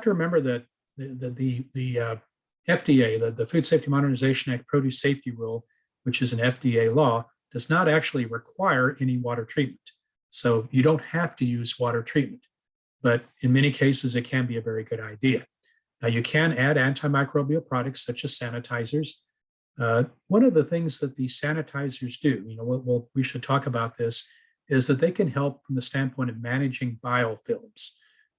to remember that the FDA, the Food Safety Modernization Act Produce Safety Rule, which is an FDA law, does not actually require any water treatment. So you don't have to use water treatment, but in many cases, it can be a very good idea. Now, you can add antimicrobial products such as sanitizers. One of the things that these sanitizers do, we should talk about this, is that they can help from the standpoint of managing biofilms.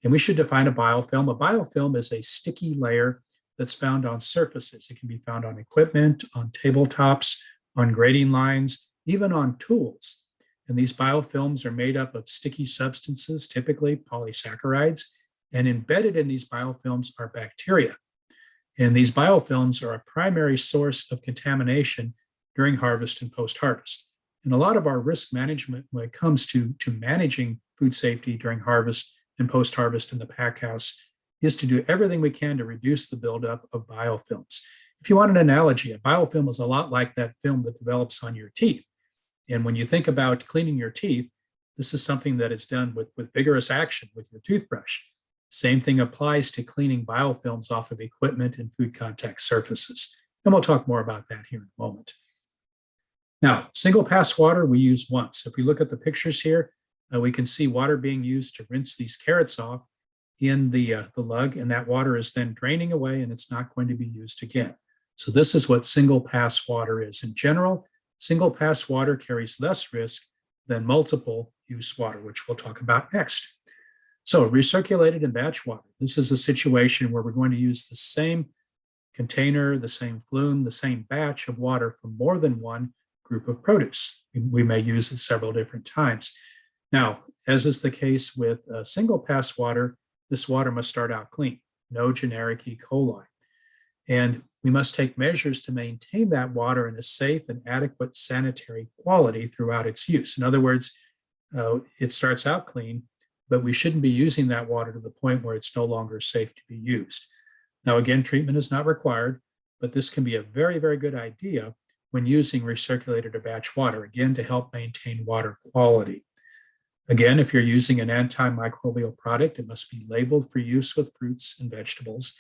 And we should define a biofilm. A biofilm is a sticky layer that's found on surfaces. It can be found on equipment, on tabletops, on grading lines, even on tools. And these biofilms are made up of sticky substances, typically polysaccharides, and embedded in these biofilms are bacteria. And these biofilms are a primary source of contamination during harvest and post-harvest. And a lot of our risk management when it comes to managing food safety during harvest and post-harvest in the pack house is to do everything we can to reduce the buildup of biofilms. If you want an analogy, a biofilm is a lot like that film that develops on your teeth. And when you think about cleaning your teeth, this is something that is done with vigorous action with your toothbrush. Same thing applies to cleaning biofilms off of equipment and food contact surfaces. And we'll talk more about that here in a moment. Now, single pass water we use once. If we look at the pictures here, we can see water being used to rinse these carrots off in the lug, and that water is then draining away and it's not going to be used again. So this is what single pass water is. In general, single pass water carries less risk than multiple use water, which we'll talk about next. So recirculated and batch water. This is a situation where we're going to use the same container, the same flume, the same batch of water from more than one group of produce. We may use it several different times. Now, as is the case with single pass water, this water must start out clean, no generic E. coli. And we must take measures to maintain that water in a safe and adequate sanitary quality throughout its use. In other words, it starts out clean, but we shouldn't be using that water to the point where it's no longer safe to be used. Now, again, treatment is not required, but this can be a very, very good idea when using recirculated or batch water, again, to help maintain water quality. Again, if you're using an antimicrobial product, it must be labeled for use with fruits and vegetables,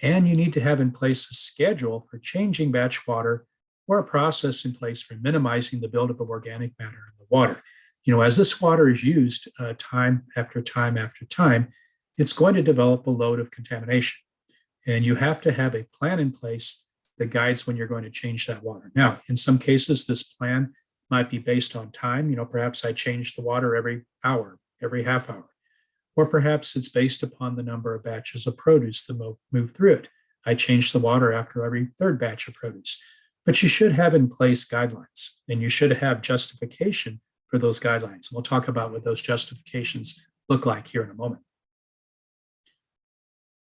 and you need to have in place a schedule for changing batch water or a process in place for minimizing the buildup of organic matter in the water. As this water is used time after time after time, it's going to develop a load of contamination. And you have to have a plan in place that guides when you're going to change that water. Now, in some cases, this plan might be based on time. Perhaps I change the water every hour, every half hour. Or perhaps it's based upon the number of batches of produce that move through it. I change the water after every third batch of produce. But you should have in place guidelines, and you should have justification for those guidelines. We'll talk about what those justifications look like here in a moment.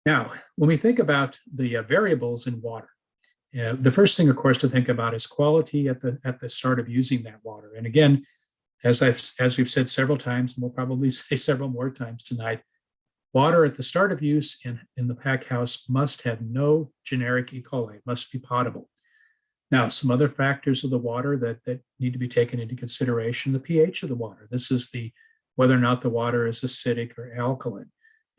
Now, when we think about the variables in water, the first thing, of course, to think about is quality at the start of using that water. And again, as we've said several times, and we'll probably say several more times tonight, water at the start of use in the pack house must have no generic E. coli. It must be potable. Now, some other factors of the water that need to be taken into consideration, the pH of the water. This is whether or not the water is acidic or alkaline.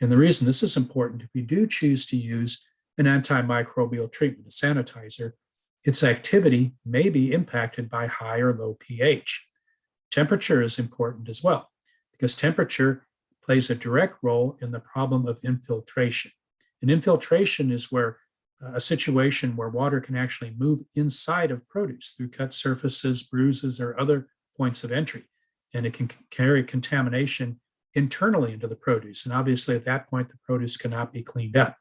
And the reason this is important, if we do choose to use an antimicrobial treatment, a sanitizer, its activity may be impacted by high or low pH. Temperature is important as well, because temperature plays a direct role in the problem of infiltration. And infiltration is where a situation where water can actually move inside of produce through cut surfaces, bruises, or other points of entry. And it can carry contamination internally into the produce. And obviously at that point, the produce cannot be cleaned up.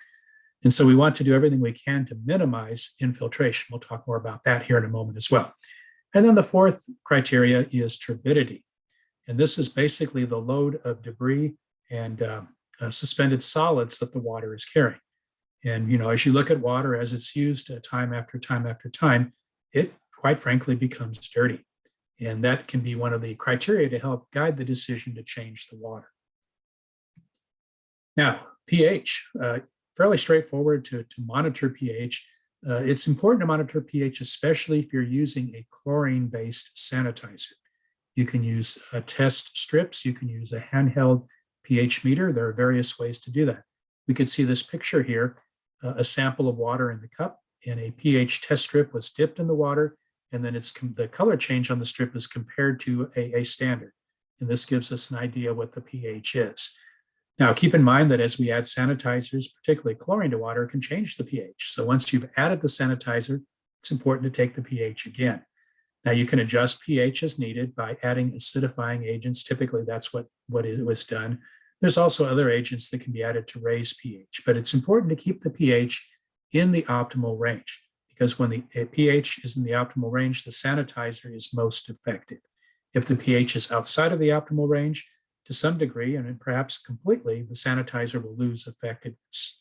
And so we want to do everything we can to minimize infiltration. We'll talk more about that here in a moment as well. And then the fourth criteria is turbidity. And this is basically the load of debris and suspended solids that the water is carrying. And, as you look at water as it's used time after time after time, it quite frankly becomes dirty. And that can be one of the criteria to help guide the decision to change the water. Now, pH, fairly straightforward to monitor pH. It's important to monitor pH, especially if you're using a chlorine-based sanitizer. You can use test strips. You can use a handheld pH meter. There are various ways to do that. We could see this picture here, a sample of water in the cup, and a pH test strip was dipped in the water, and then the color change on the strip is compared to a standard. And this gives us an idea what the pH is. Now, keep in mind that as we add sanitizers, particularly chlorine to water, it can change the pH. So once you've added the sanitizer, it's important to take the pH again. Now, you can adjust pH as needed by adding acidifying agents. Typically, that's what it was done. There's also other agents that can be added to raise pH, but it's important to keep the pH in the optimal range, because when the pH is in the optimal range, the sanitizer is most effective. If the pH is outside of the optimal range, to some degree, and perhaps completely, the sanitizer will lose effectiveness.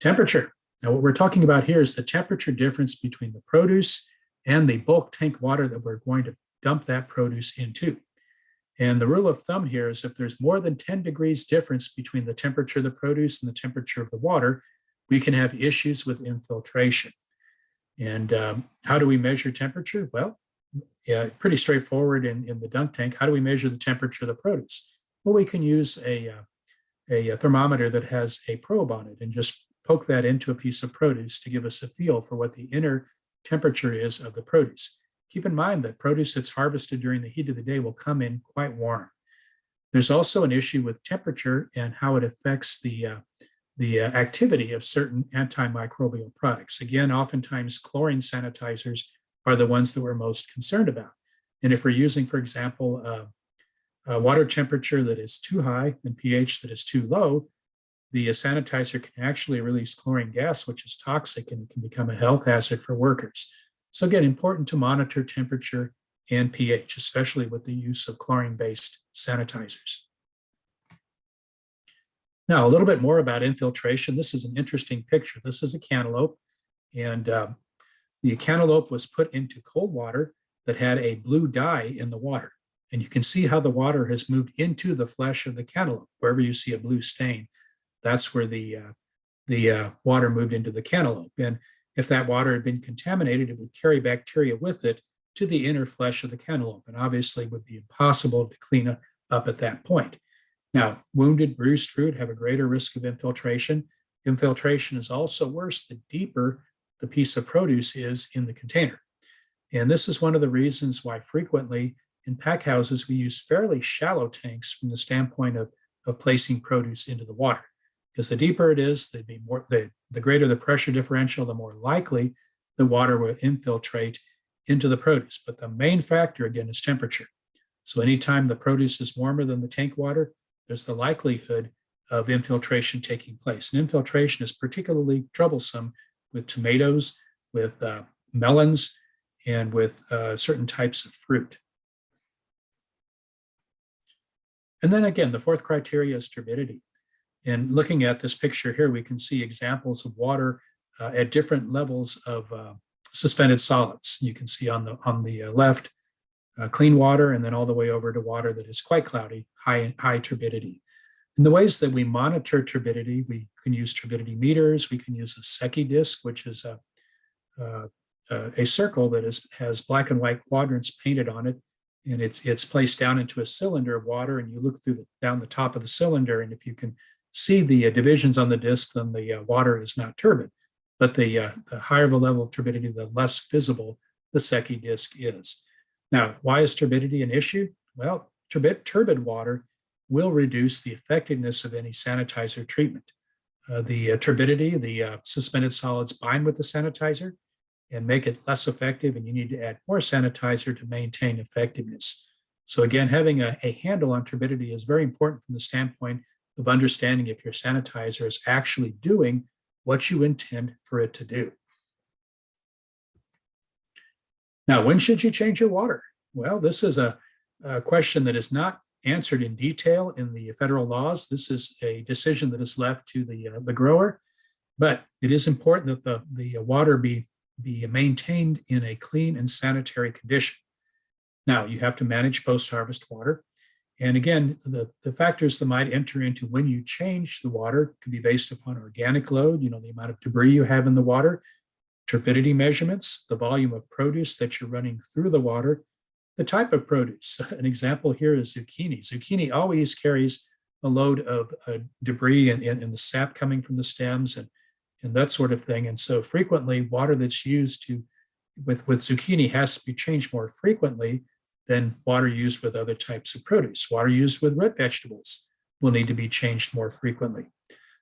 Temperature. Now, what we're talking about here is the temperature difference between the produce and the bulk tank water that we're going to dump that produce into. And the rule of thumb here is if there's more than 10 degrees difference between the temperature of the produce and the temperature of the water, we can have issues with infiltration. And how do we measure temperature? Well, yeah, pretty straightforward in the dunk tank. How do we measure the temperature of the produce? Well, we can use a thermometer that has a probe on it and just poke that into a piece of produce to give us a feel for what the inner temperature is of the produce. Keep in mind that produce that's harvested during the heat of the day will come in quite warm. There's also an issue with temperature and how it affects the activity of certain antimicrobial products. Again, oftentimes chlorine sanitizers are the ones that we're most concerned about. And if we're using, for example, a water temperature that is too high and pH that is too low, the sanitizer can actually release chlorine gas, which is toxic, and it can become a health hazard for workers. So again, important to monitor temperature and pH, especially with the use of chlorine-based sanitizers. Now, a little bit more about infiltration. This is an interesting picture. This is a cantaloupe, and the cantaloupe was put into cold water that had a blue dye in the water. And you can see how the water has moved into the flesh of the cantaloupe. Wherever you see a blue stain, that's where the water moved into the cantaloupe. And if that water had been contaminated, it would carry bacteria with it to the inner flesh of the cantaloupe, and obviously would be impossible to clean up at that point. Now, wounded, bruised fruit have a greater risk of infiltration. Infiltration is also worse the deeper the piece of produce is in the container. And this is one of the reasons why frequently in packhouses we use fairly shallow tanks from the standpoint of placing produce into the water. Because the deeper it is, the greater the pressure differential, the more likely the water will infiltrate into the produce. But the main factor, again, is temperature. So anytime the produce is warmer than the tank water, there's the likelihood of infiltration taking place. And infiltration is particularly troublesome with tomatoes, with melons, and with certain types of fruit. And then again, the fourth criteria is turbidity. And looking at this picture here, we can see examples of water at different levels of suspended solids. You can see on the left, clean water, and then all the way over to water that is quite cloudy, high turbidity. In the ways that we monitor turbidity, we can use turbidity meters. We can use a Secchi disc, which is a circle that has black and white quadrants painted on it, and it's placed down into a cylinder of water, and you look down the top of the cylinder, and if you can see the divisions on the disc, then the water is not turbid. But the higher the level of turbidity, the less visible the Secchi disc is. Now, why is turbidity an issue? Well, turbid water will reduce the effectiveness of any sanitizer treatment. The turbidity, the suspended solids bind with the sanitizer and make it less effective, and you need to add more sanitizer to maintain effectiveness. So again, having a handle on turbidity is very important from the standpoint of understanding if your sanitizer is actually doing what you intend for it to do. Now, when should you change your water? Well, this is a question that is not answered in detail in the federal laws. This is a decision that is left to the grower, but it is important that the water be maintained in a clean and sanitary condition. Now, you have to manage post-harvest water. And again, the factors that might enter into when you change the water could be based upon organic load, the amount of debris you have in the water, turbidity measurements, the volume of produce that you're running through the water, the type of produce. An example here is zucchini. Zucchini always carries a load of debris and the sap coming from the stems and that sort of thing. And so frequently water that's used with zucchini has to be changed more frequently than water used with other types of produce. Water used with root vegetables will need to be changed more frequently.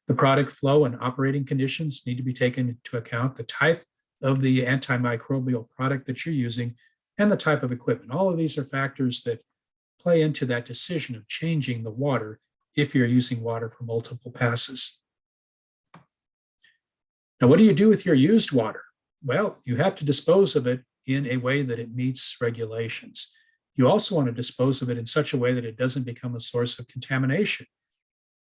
The product flow and operating conditions need to be taken into account, the type of the antimicrobial product that you're using, and the type of equipment. All of these are factors that play into that decision of changing the water if you're using water for multiple passes. Now, what do you do with your used water? Well, you have to dispose of it in a way that it meets regulations. You also want to dispose of it in such a way that it doesn't become a source of contamination.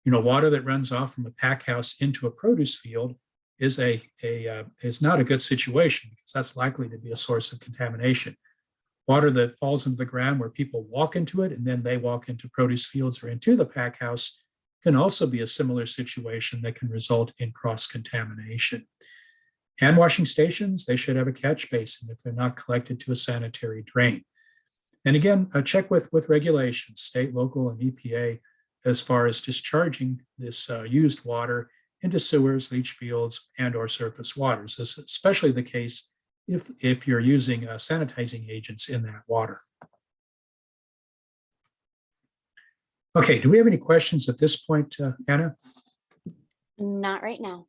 Water that runs off from a pack house into a produce field is not a good situation because that's likely to be a source of contamination. Water that falls into the ground where people walk into it and then they walk into produce fields or into the pack house can also be a similar situation that can result in cross-contamination. Hand washing stations, they should have a catch basin if they're not collected to a sanitary drain. And again, check with regulations, state, local, and EPA, as far as discharging this used water into sewers, leach fields, and or surface waters. This is especially the case if you're using sanitizing agents in that water. Okay, do we have any questions at this point, Anna? Not right now.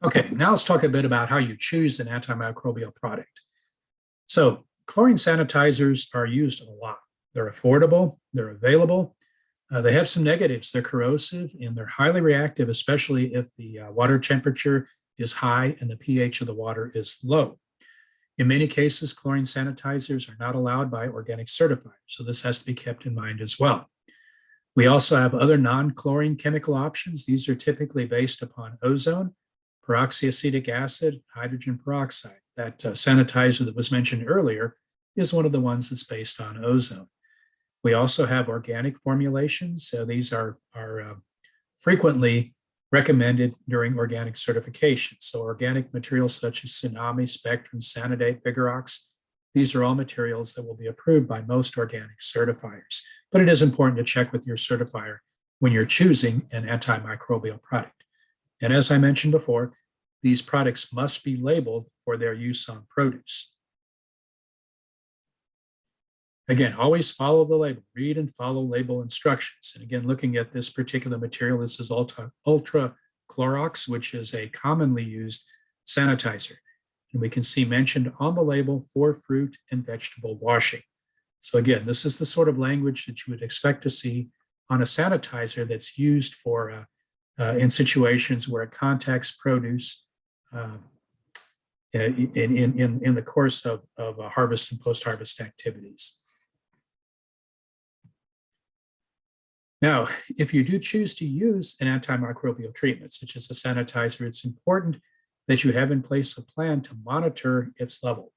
Okay, now let's talk a bit about how you choose an antimicrobial product. So chlorine sanitizers are used a lot. They're affordable, they're available. They have some negatives. They're corrosive and they're highly reactive, especially if the water temperature is high and the pH of the water is low. In many cases, chlorine sanitizers are not allowed by organic certifiers, so this has to be kept in mind as well. We also have other non-chlorine chemical options. These are typically based upon ozone, peroxyacetic acid, hydrogen peroxide. That sanitizer that was mentioned earlier is one of the ones that's based on ozone. We also have organic formulations. So these are frequently recommended during organic certification. So organic materials such as Tsunami, Spectrum, Sanidate, Vigorox, these are all materials that will be approved by most organic certifiers. But it is important to check with your certifier when you're choosing an antimicrobial product. And as I mentioned before, these products must be labeled for their use on produce. Again, always follow the label, read and follow label instructions. And again, looking at this particular material, this is Ultra Clorox, which is a commonly used sanitizer. And we can see mentioned on the label for fruit and vegetable washing. So again, this is the sort of language that you would expect to see on a sanitizer that's used for in situations where it contacts produce in the course of harvest and post-harvest activities. Now, if you do choose to use an antimicrobial treatment, such as a sanitizer, it's important that you have in place a plan to monitor its level.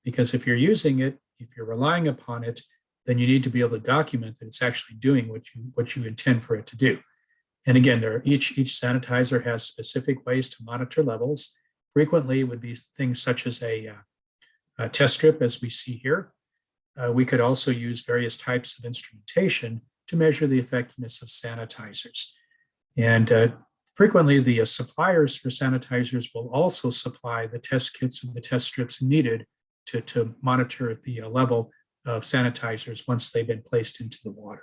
Because if you're using it, if you're relying upon it, then you need to be able to document that it's actually doing what you intend for it to do. And again, each sanitizer has specific ways to monitor levels. Frequently, it would be things such as a test strip, as we see here. We could also use various types of instrumentation to measure the effectiveness of sanitizers. And frequently, the suppliers for sanitizers will also supply the test kits and the test strips needed to monitor the level of sanitizers once they've been placed into the water.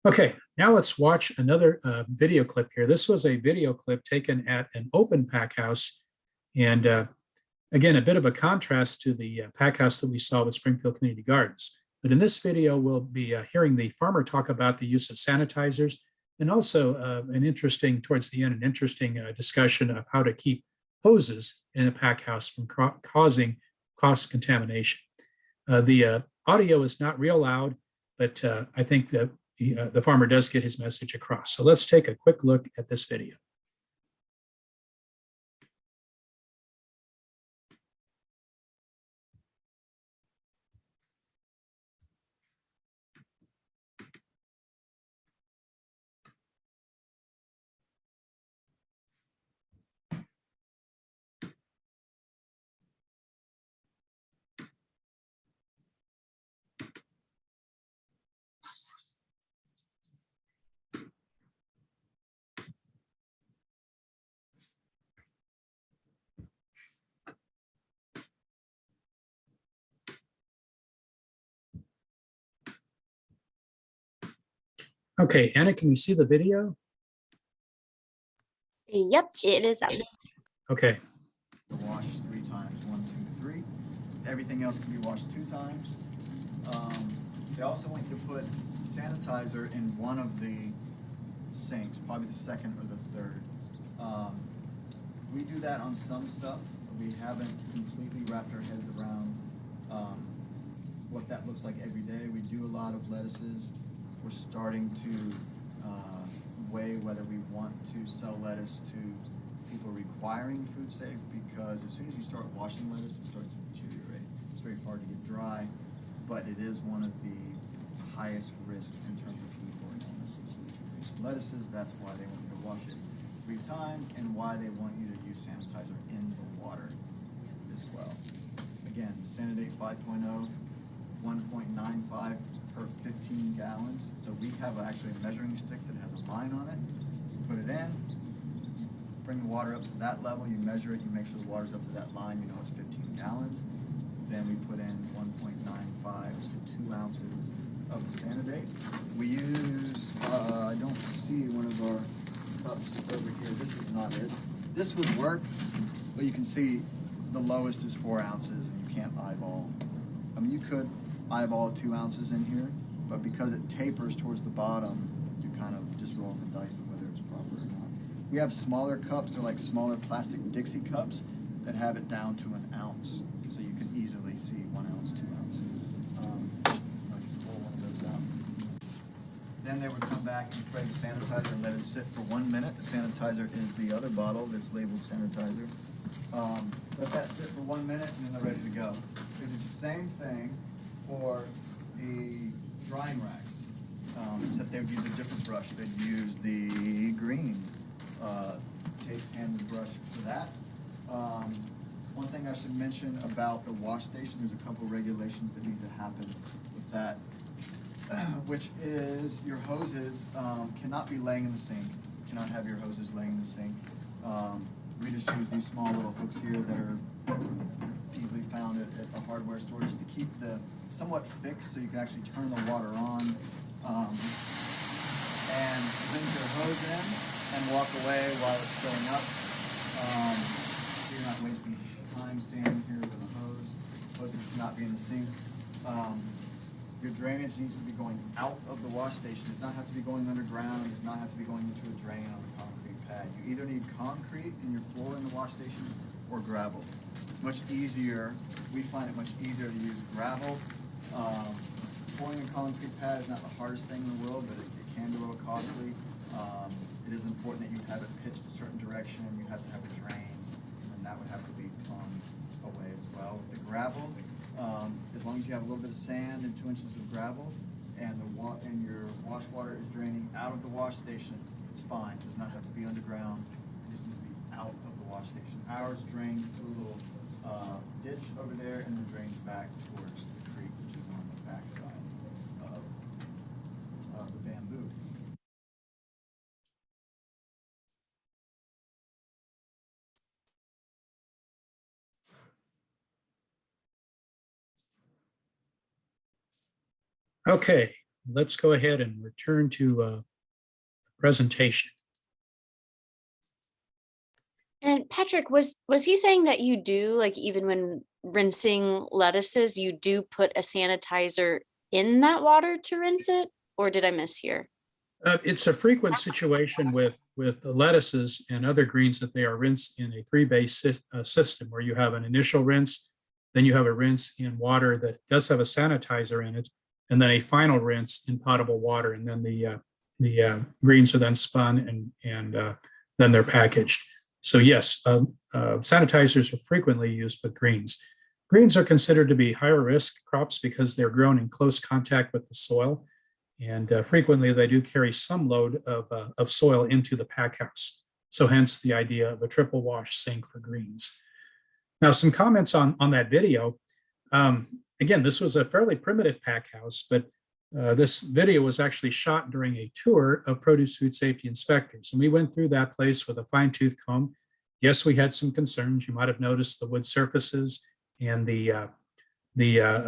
Okay, now let's watch another video clip here. This was a video clip taken at an open pack house. And again, a bit of a contrast to the pack house that we saw with Springfield Community Gardens. But in this video, we'll be hearing the farmer talk about the use of sanitizers and also towards the end, an interesting discussion of how to keep hoses in a pack house from causing cross-contamination. The audio is not real loud, but I think that the farmer does get his message across. So let's take a quick look at this video. Okay, Anna, can we see the video? Yep, it is up. Okay, Wash 3 times, 1, 2, 3. Everything else can be washed 2 times. They also want you to put sanitizer in one of the sinks, probably the second or the third. We do that on some stuff. We haven't completely wrapped our heads around what that looks like every day. We do a lot of lettuces. We're starting to weigh whether we want to sell lettuce to people requiring food safe, because as soon as you start washing lettuce, it starts to deteriorate. It's very hard to get dry, but it is one of the highest risk in terms of foodborne illnesses. Lettuces, that's why they want you to wash it 3 times, and why they want you to use sanitizer in the water as well. Again, the Sanidate 5.0, 1.95 per 15 gallons. So we have actually a measuring stick that has a line on it. You put it in, you bring the water up to that level, you measure it, you make sure the water's up to that line, you know it's 15 gallons. Then we put in 1.95 to 2 ounces of the Sanidate. We use, I don't see one of our cups over here. This is not it. This would work, but you can see the lowest is 4 ounces, and you can't eyeball. I mean, you could eyeball 2 ounces in here, but because it tapers towards the bottom, you kind of just roll the dice of whether it's proper or not. We have smaller cups. They're like smaller plastic Dixie cups that have it down to 1 ounce, so you can easily see 1 ounce, 2 ounce. I can pull one of those out. Then they would come back and spray the sanitizer and let it sit for 1 minute. The sanitizer is the other bottle that's labeled sanitizer. Let that sit for 1 minute, and then they're ready to go. They do the same thing for the drying racks, except they would use a different brush. They'd use the green tape-handled brush for that. One thing I should mention about the wash station, there's a couple regulations that need to happen with that, which is your hoses cannot be laying in the sink. You cannot have your hoses laying in the sink. We just use these small little hooks here that are easily found at the hardware store, just to keep the somewhat fixed so you can actually turn the water on and rinse your hose in and walk away while it's filling up. So you're not wasting time standing here with a hose. Hoses cannot be in the sink. Your drainage needs to be going out of the wash station. It does not have to be going underground. It does not have to be going into a drain on the concrete pad. You either need concrete in your floor in the wash station or gravel. It's much easier. We find it much easier to use gravel. Pouring a concrete pad is not the hardest thing in the world, but it can be a little costly. It is important that you have it pitched a certain direction. You have to have a drain, and that would have to be plumbed away as well. With the gravel, as long as you have a little bit of sand and 2 inches of gravel, and your wash water is draining out of the wash station, it's fine. It does not have to be underground. It just needs to be out of the wash station. Ours drains to a little ditch over there, and then drains back towards the creek, which is on the backside of the bamboo. okay, let's go ahead and return to the presentation. And Patrick, was he saying that you do, like, even when rinsing lettuces, you do put a sanitizer in that water to rinse it? Or did I mishear? It's a frequent situation with the lettuces and other greens that they are rinsed in a 3-base system, where you have an initial rinse, then you have a rinse in water that does have a sanitizer in it, and then a final rinse in potable water, and then the greens are then spun and then they're packaged. So yes, sanitizers are frequently used with greens. Greens are considered to be higher risk crops because they're grown in close contact with the soil. And frequently they do carry some load of soil into the pack house. So hence the idea of a triple wash sink for greens. Now, some comments on that video. Again, this was a fairly primitive pack house, but this video was actually shot during a tour of produce food safety inspectors. And we went through that place with a fine-tooth comb. Yes, we had some concerns. You might have noticed the wood surfaces and the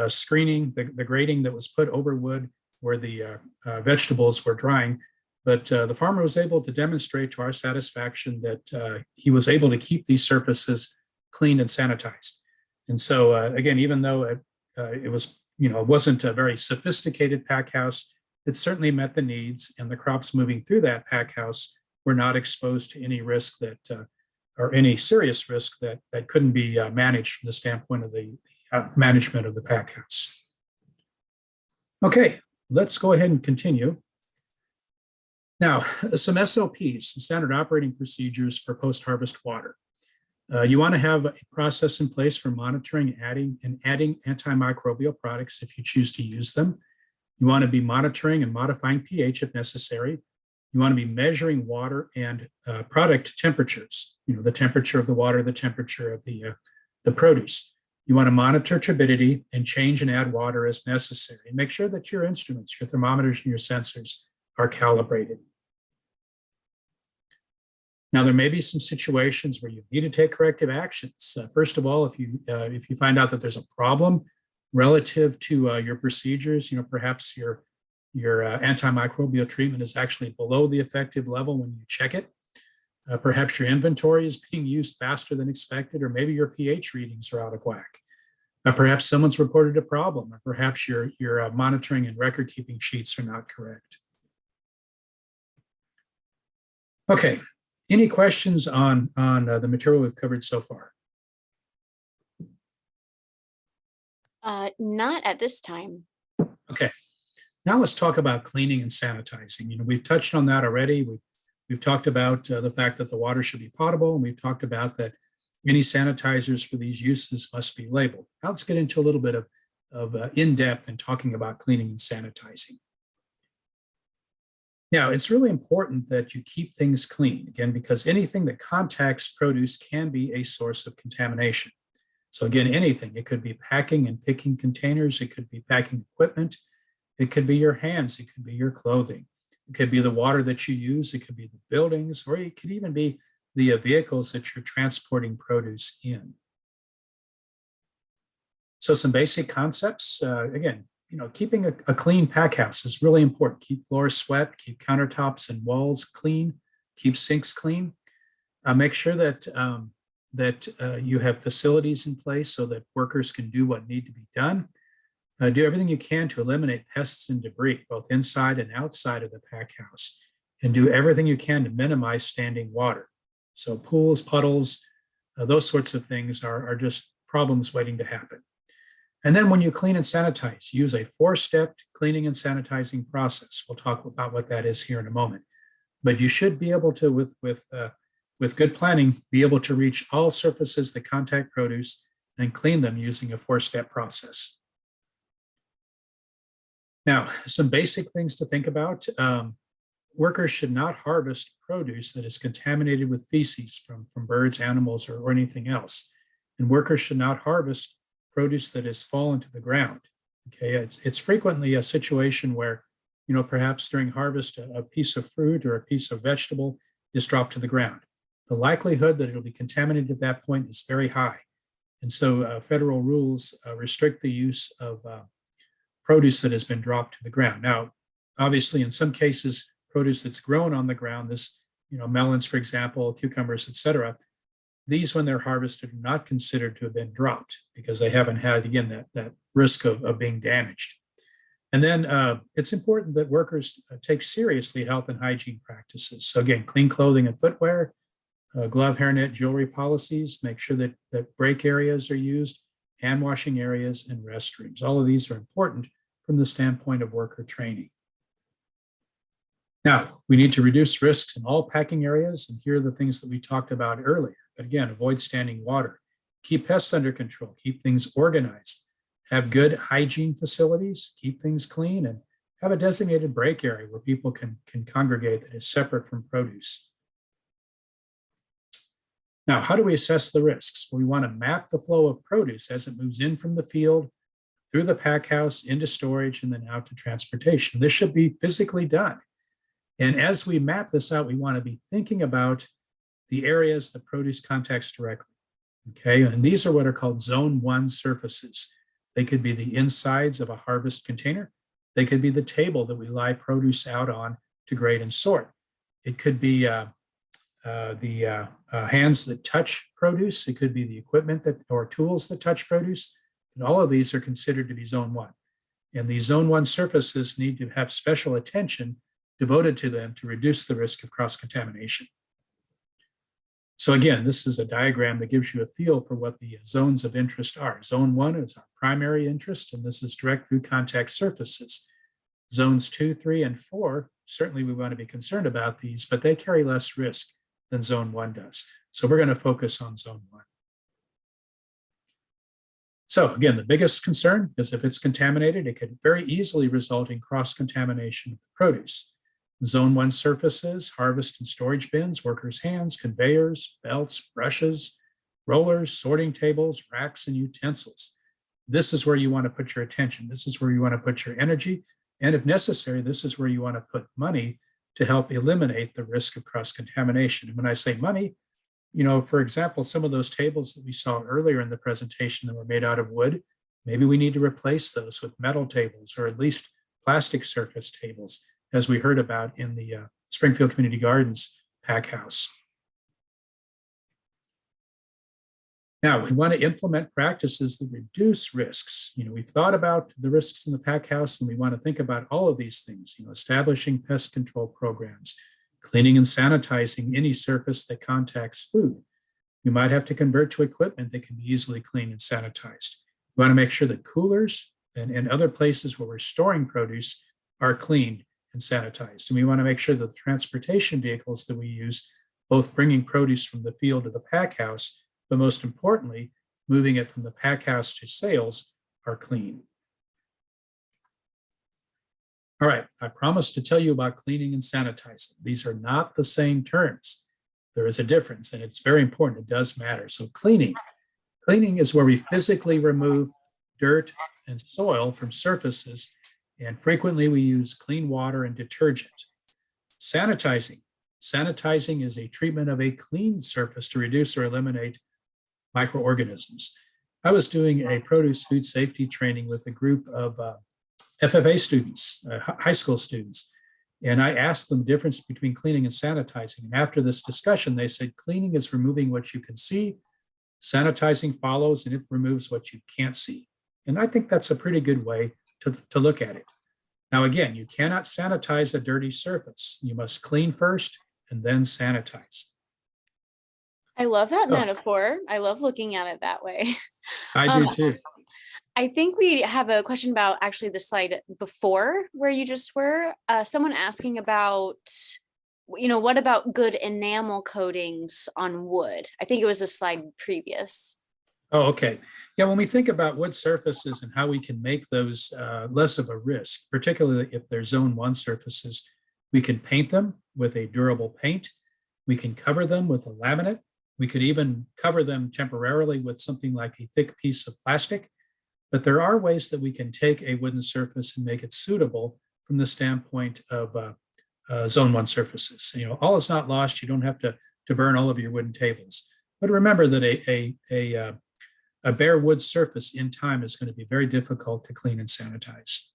screening, the grating that was put over wood vegetables were drying. But the farmer was able to demonstrate to our satisfaction that he was able to keep these surfaces clean and sanitized. And so again, even though it was, it wasn't a very sophisticated pack house, it certainly met the needs, and the crops moving through that pack house were not exposed to any risk or any serious risk that couldn't be managed from the standpoint of the management of the pack house. Okay, let's go ahead and continue. Now, some SOPs, some standard operating procedures for post-harvest water. You want to have a process in place for monitoring, adding antimicrobial products if you choose to use them. You want to be monitoring and modifying pH if necessary. You want to be measuring water and product temperatures, the temperature of the water, the temperature of the produce. You want to monitor turbidity and change and add water as necessary. Make sure that your instruments, your thermometers, and your sensors are calibrated. Now, there may be some situations where you need to take corrective actions. First of all, if you find out that there's a problem relative to your procedures, perhaps your antimicrobial treatment is actually below the effective level when you check it. Perhaps your inventory is being used faster than expected, or maybe your pH readings are out of whack. Perhaps someone's reported a problem, or perhaps your monitoring and record keeping sheets are not correct. Okay, any questions on the material we've covered so far? Not at this time. Okay, now let's talk about cleaning and sanitizing. We've touched on that already. We've talked about the fact that the water should be potable, and we've talked about that any sanitizers for these uses must be labeled. Now let's get into a little bit of in-depth in talking about cleaning and sanitizing. Now, it's really important that you keep things clean, again, because anything that contacts produce can be a source of contamination. So again, anything, it could be packing and picking containers, it could be packing equipment, it could be your hands, it could be your clothing, it could be the water that you use, it could be the buildings, or it could even be the vehicles that you're transporting produce in. So some basic concepts, again, keeping a clean pack house is really important. Keep floors swept, keep countertops and walls clean, keep sinks clean. Make sure that you have facilities in place so that workers can do what need to be done. Do everything you can to eliminate pests and debris, both inside and outside of the pack house, and do everything you can to minimize standing water. So pools, puddles, those sorts of things are just problems waiting to happen. And then when you clean and sanitize, use a 4-step cleaning and sanitizing process. We'll talk about what that is here in a moment. But you should be able to, with good planning, be able to reach all surfaces that contact produce and clean them using a 4-step process. Now, some basic things to think about. Workers should not harvest produce that is contaminated with feces from birds, animals, or anything else. And workers should not harvest produce that has fallen to the ground. Okay, it's frequently a situation where, perhaps during harvest, a piece of fruit or a piece of vegetable is dropped to the ground. The likelihood that it'll be contaminated at that point is very high. And so federal rules restrict the use of produce that has been dropped to the ground. Now, obviously, in some cases, produce that's grown on the ground, melons, for example, cucumbers, etc., these, when they're harvested, are not considered to have been dropped because they haven't had, again, that risk of being damaged. And then it's important that workers take seriously health and hygiene practices. So again, clean clothing and footwear, glove, hairnet, jewelry policies, make sure that break areas are used, hand washing areas, and restrooms. All of these are important from the standpoint of worker training. Now, we need to reduce risks in all packing areas, and here are the things that we talked about earlier. But again, avoid standing water, keep pests under control, keep things organized, have good hygiene facilities, keep things clean, and have a designated break area where people can congregate that is separate from produce. Now, how do we assess the risks? We want to map the flow of produce as it moves in from the field, through the pack house, into storage, and then out to transportation. This should be physically done. And as we map this out, we want to be thinking about the areas the produce contacts directly. Okay, and these are what are called Zone 1 surfaces. They could be the insides of a harvest container. They could be the table that we lie produce out on to grade and sort. It could be the hands that touch produce. It could be the equipment that or tools that touch produce. And all of these are considered to be zone 1. And these zone 1 surfaces need to have special attention devoted to them to reduce the risk of cross-contamination. So again, this is a diagram that gives you a feel for what the zones of interest are. Zone 1 is our primary interest, and this is direct food contact surfaces. Zones 2, 3, and 4, certainly we want to be concerned about these, but they carry less risk than zone 1 does. So we're going to focus on zone 1. So again, the biggest concern is if it's contaminated, it could very easily result in cross-contamination of the produce. Zone 1 surfaces, harvest and storage bins, workers' hands, conveyors, belts, brushes, rollers, sorting tables, racks, and utensils. This is where you want to put your attention. This is where you want to put your energy. And if necessary, this is where you want to put money to help eliminate the risk of cross-contamination. And when I say money, for example, some of those tables that we saw earlier in the presentation that were made out of wood, maybe we need to replace those with metal tables or at least plastic surface tables, as we heard about in the Springfield Community Gardens Packhouse. Now, we want to implement practices that reduce risks. We've thought about the risks in the Packhouse, and we want to think about all of these things, establishing pest control programs, cleaning and sanitizing any surface that contacts food. You might have to convert to equipment that can be easily cleaned and sanitized. We want to make sure that coolers and other places where we're storing produce are cleaned and sanitized. And we want to make sure that the transportation vehicles that we use, both bringing produce from the field to the Packhouse, but most importantly, moving it from the Packhouse to sales, are clean. All right, I promised to tell you about cleaning and sanitizing. These are not the same terms. There is a difference, and it's very important. It does matter. So cleaning is where we physically remove dirt and soil from surfaces, and frequently we use clean water and detergent. Sanitizing is a treatment of a clean surface to reduce or eliminate microorganisms. I was doing a produce food safety training with a group of FFA students, high school students, and I asked them the difference between cleaning and sanitizing. And after this discussion, they said cleaning is removing what you can see, sanitizing follows, and it removes what you can't see. And I think that's a pretty good way to look at it. Now, again, you cannot sanitize a dirty surface. You must clean first and then sanitize. I love that metaphor. I love looking at it that way. I do too. I think we have a question about actually the slide before where you just were. Someone asking about, what about good enamel coatings on wood? I think it was the slide previous. Oh, okay. Yeah, when we think about wood surfaces and how we can make those less of a risk, particularly if they're zone 1 surfaces, we can paint them with a durable paint. We can cover them with a laminate. We could even cover them temporarily with something like a thick piece of plastic. But there are ways that we can take a wooden surface and make it suitable from the standpoint of zone 1 surfaces. All is not lost. You don't have to burn all of your wooden tables. But remember that a bare wood surface in time is going to be very difficult to clean and sanitize.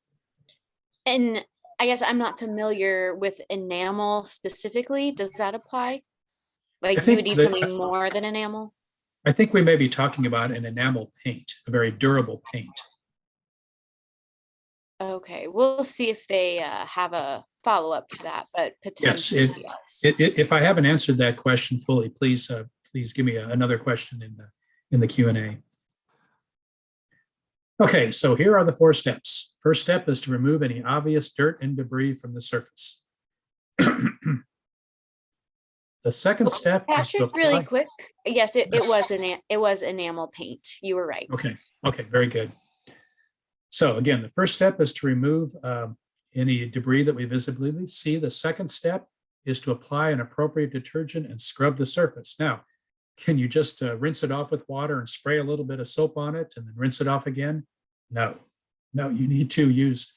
And I guess I'm not familiar with enamel specifically. Does that apply? Like you would need something more than enamel? I think we may be talking about an enamel paint, a very durable paint. Okay, we'll see if they have a follow-up to that, but potentially yes. If I haven't answered that question fully, please give me another question in the Q&A. Okay, so here are the 4 steps. First step is to remove any obvious dirt and debris from the surface. The second step is to apply. Really quick. Yes, it was enamel paint. You were right. Okay, very good. So again, the first step is to remove any debris that we visibly see. The second step is to apply an appropriate detergent and scrub the surface. Now, can you just rinse it off with water and spray a little bit of soap on it and then rinse it off again? No, you need to use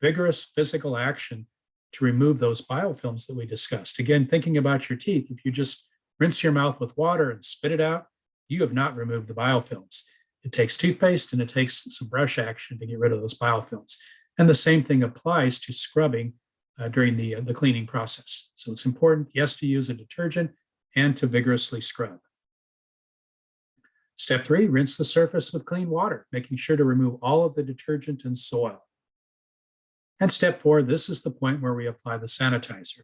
vigorous physical action to remove those biofilms that we discussed. Again, thinking about your teeth, if you just rinse your mouth with water and spit it out, you have not removed the biofilms. It takes toothpaste and it takes some brush action to get rid of those biofilms. And the same thing applies to scrubbing during the cleaning process. So it's important, yes, to use a detergent and to vigorously scrub. Step 3, rinse the surface with clean water, making sure to remove all of the detergent and soil. And step 4, this is the point where we apply the sanitizer.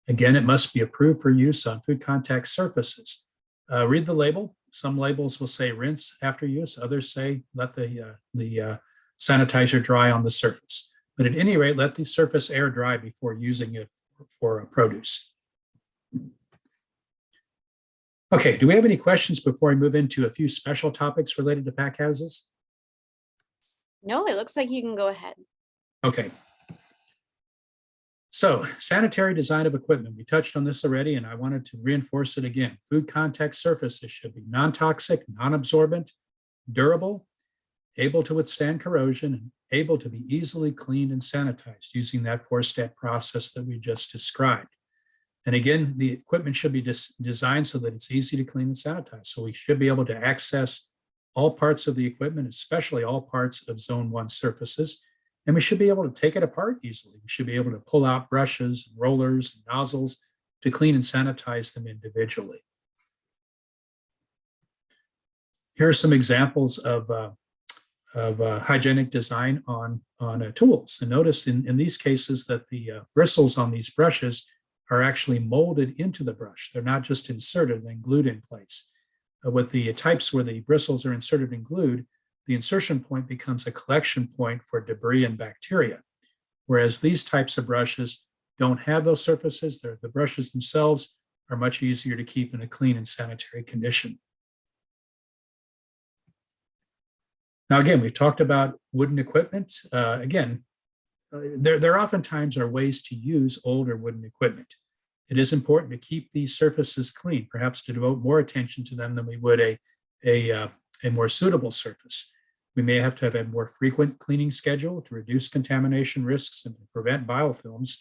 Again, it must be approved for use on food contact surfaces. Read the label. Some labels will say rinse after use. Others say let the sanitizer dry on the surface. But at any rate, let the surface air dry before using it for produce. Okay, do we have any questions before we move into a few special topics related to packhouses? No, it looks like you can go ahead. Okay. So, sanitary design of equipment. We touched on this already, and I wanted to reinforce it again. Food contact surfaces should be non-toxic, non-absorbent, durable, able to withstand corrosion, and able to be easily cleaned and sanitized using that 4-step process that we just described. And again, the equipment should be designed so that it's easy to clean and sanitize. So we should be able to access all parts of the equipment, especially all parts of Zone 1 surfaces. And we should be able to take it apart easily. We should be able to pull out brushes, rollers, and nozzles to clean and sanitize them individually. Here are some examples of hygienic design on tools. And notice in these cases that the bristles on these brushes are actually molded into the brush. They're not just inserted and glued in place. With the types where the bristles are inserted and glued, the insertion point becomes a collection point for debris and bacteria. Whereas these types of brushes don't have those surfaces. The brushes themselves are much easier to keep in a clean and sanitary condition. Now, again, we've talked about wooden equipment. There oftentimes are ways to use older wooden equipment. It is important to keep these surfaces clean, perhaps to devote more attention to them than we would a more suitable surface. We may have to have a more frequent cleaning schedule to reduce contamination risks and to prevent biofilms.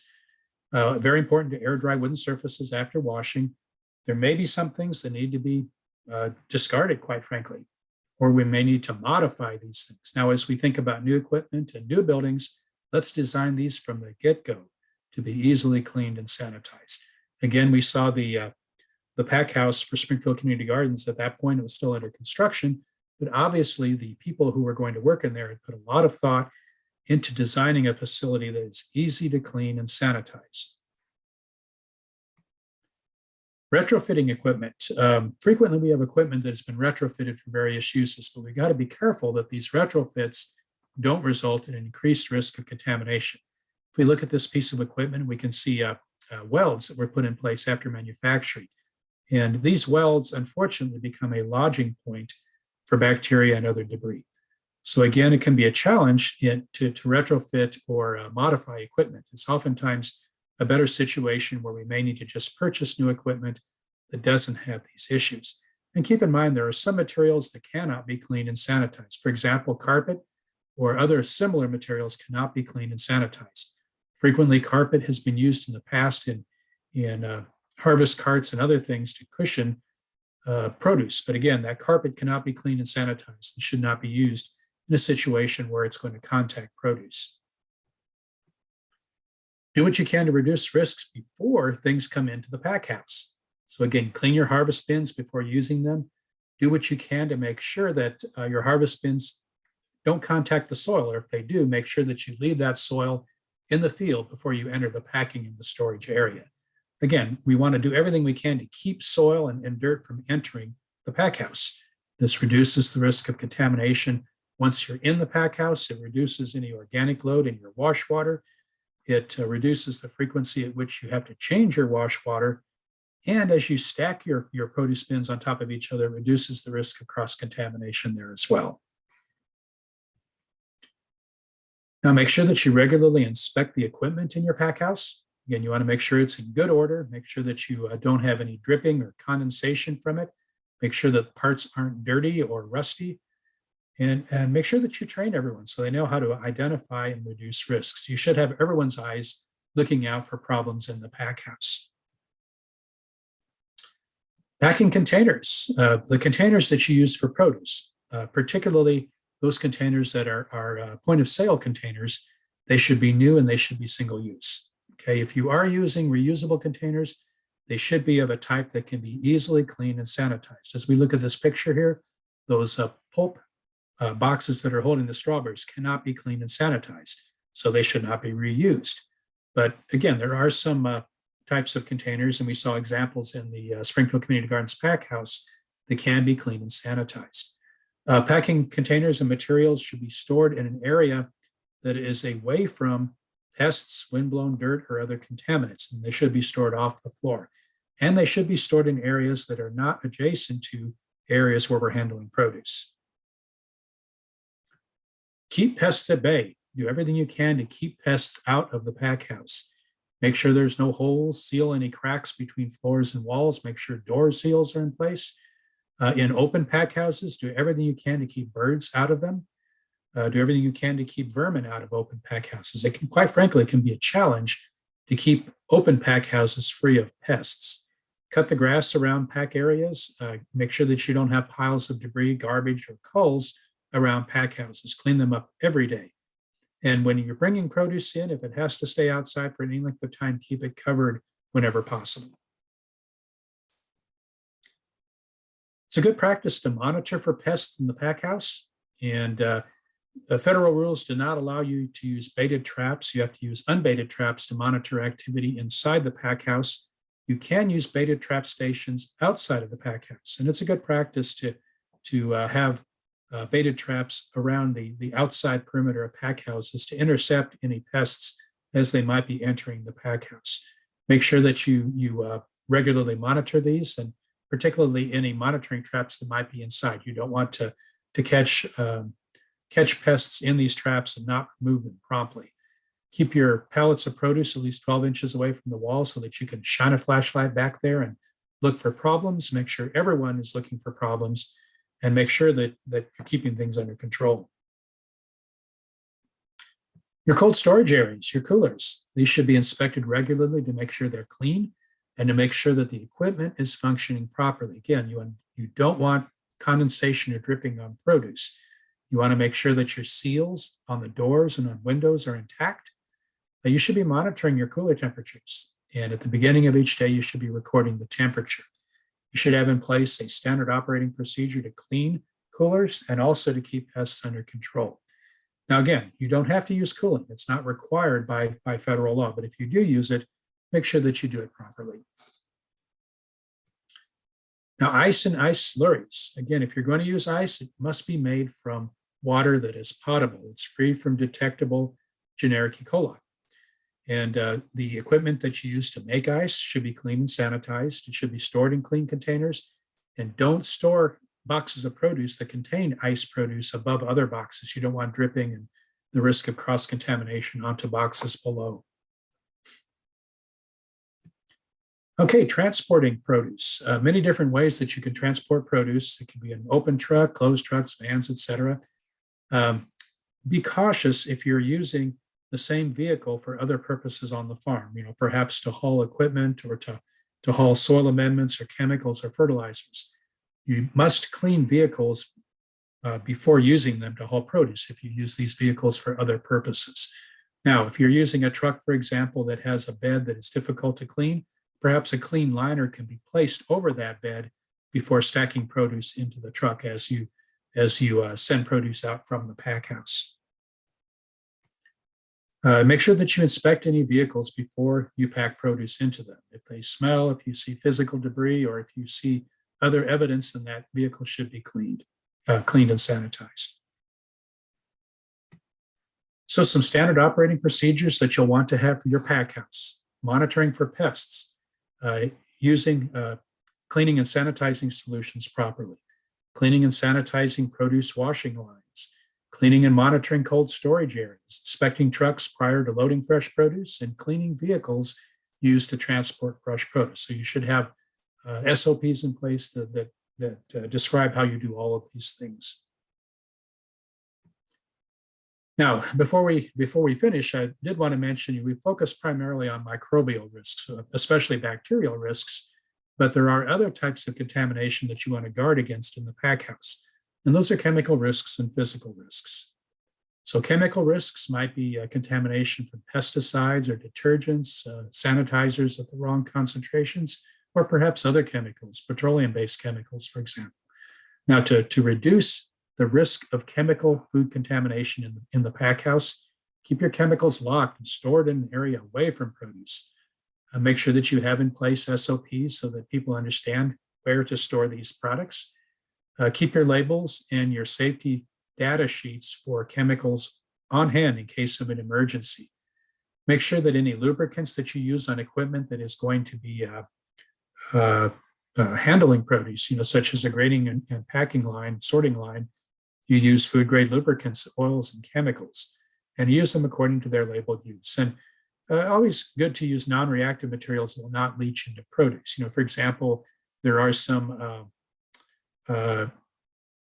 Very important to air dry wooden surfaces after washing. There may be some things that need to be discarded, quite frankly, or we may need to modify these things. Now, as we think about new equipment and new buildings, let's design these from the get-go to be easily cleaned and sanitized. Again, we saw the pack house for Springfield Community Gardens. At that point, it was still under construction, but obviously the people who were going to work in there had put a lot of thought into designing a facility that is easy to clean and sanitize. Retrofitting equipment. Frequently, we have equipment that's been retrofitted for various uses, but we got to be careful that these retrofits don't result in an increased risk of contamination. If we look at this piece of equipment, we can see welds that were put in place after manufacturing. And these welds, unfortunately, become a lodging point for bacteria and other debris. So again, it can be a challenge to retrofit or modify equipment. It's oftentimes a better situation where we may need to just purchase new equipment that doesn't have these issues. And keep in mind, there are some materials that cannot be cleaned and sanitized. For example, carpet or other similar materials cannot be cleaned and sanitized. Frequently, carpet has been used in the past in harvest carts and other things to cushion produce. But again, that carpet cannot be cleaned and sanitized and should not be used in a situation where it's going to contact produce. Do what you can to reduce risks before things come into the pack house. So again, clean your harvest bins before using them. Do what you can to make sure that your harvest bins don't contact the soil, or if they do, make sure that you leave that soil in the field before you enter the packing and the storage area. Again, we want to do everything we can to keep soil and dirt from entering the pack house. This reduces the risk of contamination. Once you're in the pack house, it reduces any organic load in your wash water. It reduces the frequency at which you have to change your wash water. And as you stack your produce bins on top of each other, it reduces the risk of cross-contamination there as well. Now, make sure that you regularly inspect the equipment in your pack house. Again, you want to make sure it's in good order. Make sure that you don't have any dripping or condensation from it. Make sure that parts aren't dirty or rusty. And make sure that you train everyone so they know how to identify and reduce risks. You should have everyone's eyes looking out for problems in the pack house. Packing containers, the containers that you use for produce, particularly those containers that are point of sale containers, They should be new and they should be single use. Okay, if you are using reusable containers, they should be of a type that can be easily cleaned and sanitized. As we look at this picture here, those pulp boxes that are holding the strawberries cannot be cleaned and sanitized, so they should not be reused. But again, there are some types of containers, and we saw examples in the Springfield Community Gardens pack house that can be cleaned and sanitized. Packing containers and materials should be stored in an area that is away from pests, windblown dirt, or other contaminants, and they should be stored off the floor. And they should be stored in areas that are not adjacent to areas where we're handling produce. Keep pests at bay. Do everything you can to keep pests out of the pack house. Make sure there's no holes, seal any cracks between floors and walls, make sure door seals are in place. In open pack houses, do everything you can to keep birds out of them. Do everything you can to keep vermin out of open pack houses. It can, quite frankly, it can be a challenge to keep open pack houses free of pests. Cut the grass around pack areas. Make sure that you don't have piles of debris, garbage, or culls around pack houses. Clean them up every day. And when you're bringing produce in, if it has to stay outside for any length of time, keep it covered whenever possible. It's a good practice to monitor for pests in the pack house. And federal rules do not allow you to use baited traps. You have to use unbaited traps to monitor activity inside the pack house. You can use baited trap stations outside of the pack house. And it's a good practice to have baited traps around the outside perimeter of pack houses to intercept any pests as they might be entering the pack house. Make sure that you regularly monitor these, and particularly any monitoring traps that might be inside. You don't want to catch pests in these traps and not remove them promptly. Keep your pallets of produce at least 12 inches away from the wall so that you can shine a flashlight back there and look for problems. Make sure everyone is looking for problems, and make sure that you're keeping things under control. Your cold storage areas, your coolers, these should be inspected regularly to make sure they're clean and to make sure that the equipment is functioning properly. Again, you don't want condensation or dripping on produce. You want to make sure that your seals on the doors and on windows are intact. You should be monitoring your cooler temperatures. And at the beginning of each day, you should be recording the temperature. You should have in place a standard operating procedure to clean coolers and also to keep pests under control. Now, again, you don't have to use coolant. It's not required by federal law, but if you do use it, make sure that you do it properly. Now, ice and ice slurries. Again, if you're going to use ice, it must be made from water that is potable. It's free from detectable generic E. coli. And the equipment that you use to make ice should be clean and sanitized. It should be stored in clean containers. And don't store boxes of produce that contain ice produce above other boxes. You don't want dripping and the risk of cross-contamination onto boxes below. Okay, transporting produce. Many different ways that you can transport produce. It can be an open truck, closed trucks, vans, etc. Be cautious if you're using the same vehicle for other purposes on the farm, perhaps to haul equipment or to haul soil amendments or chemicals or fertilizers. You must clean vehicles before using them to haul produce if you use these vehicles for other purposes. Now, if you're using a truck, for example, that has a bed that is difficult to clean, perhaps a clean liner can be placed over that bed before stacking produce into the truck as you send produce out from the pack house. Make sure that you inspect any vehicles before you pack produce into them. If they smell, if you see physical debris, or if you see other evidence, then that vehicle should be cleaned and sanitized. So some standard operating procedures that you'll want to have for your pack house: monitoring for pests, using cleaning and sanitizing solutions properly, cleaning and sanitizing produce washing lines, cleaning and monitoring cold storage areas, inspecting trucks prior to loading fresh produce, and cleaning vehicles used to transport fresh produce. So you should have SOPs in place that describe how you do all of these things. Now, before we finish, I did want to mention we focus primarily on microbial risks, especially bacterial risks, but there are other types of contamination that you want to guard against in the pack house. And those are chemical risks and physical risks. So chemical risks might be contamination from pesticides or detergents, sanitizers at the wrong concentrations, or perhaps other chemicals, petroleum-based chemicals, for example. Now, to reduce the risk of chemical food contamination in the pack house, keep your chemicals locked and stored in an area away from produce. Make sure that you have in place SOPs so that people understand where to store these products. Keep your labels and your safety data sheets for chemicals on hand in case of an emergency. Make sure that any lubricants that you use on equipment that is going to be handling produce, such as a grading and packing line, sorting line, you use food grade lubricants, oils, and chemicals, and use them according to their labeled use. And always good to use non-reactive materials that will not leach into produce. For example, there are some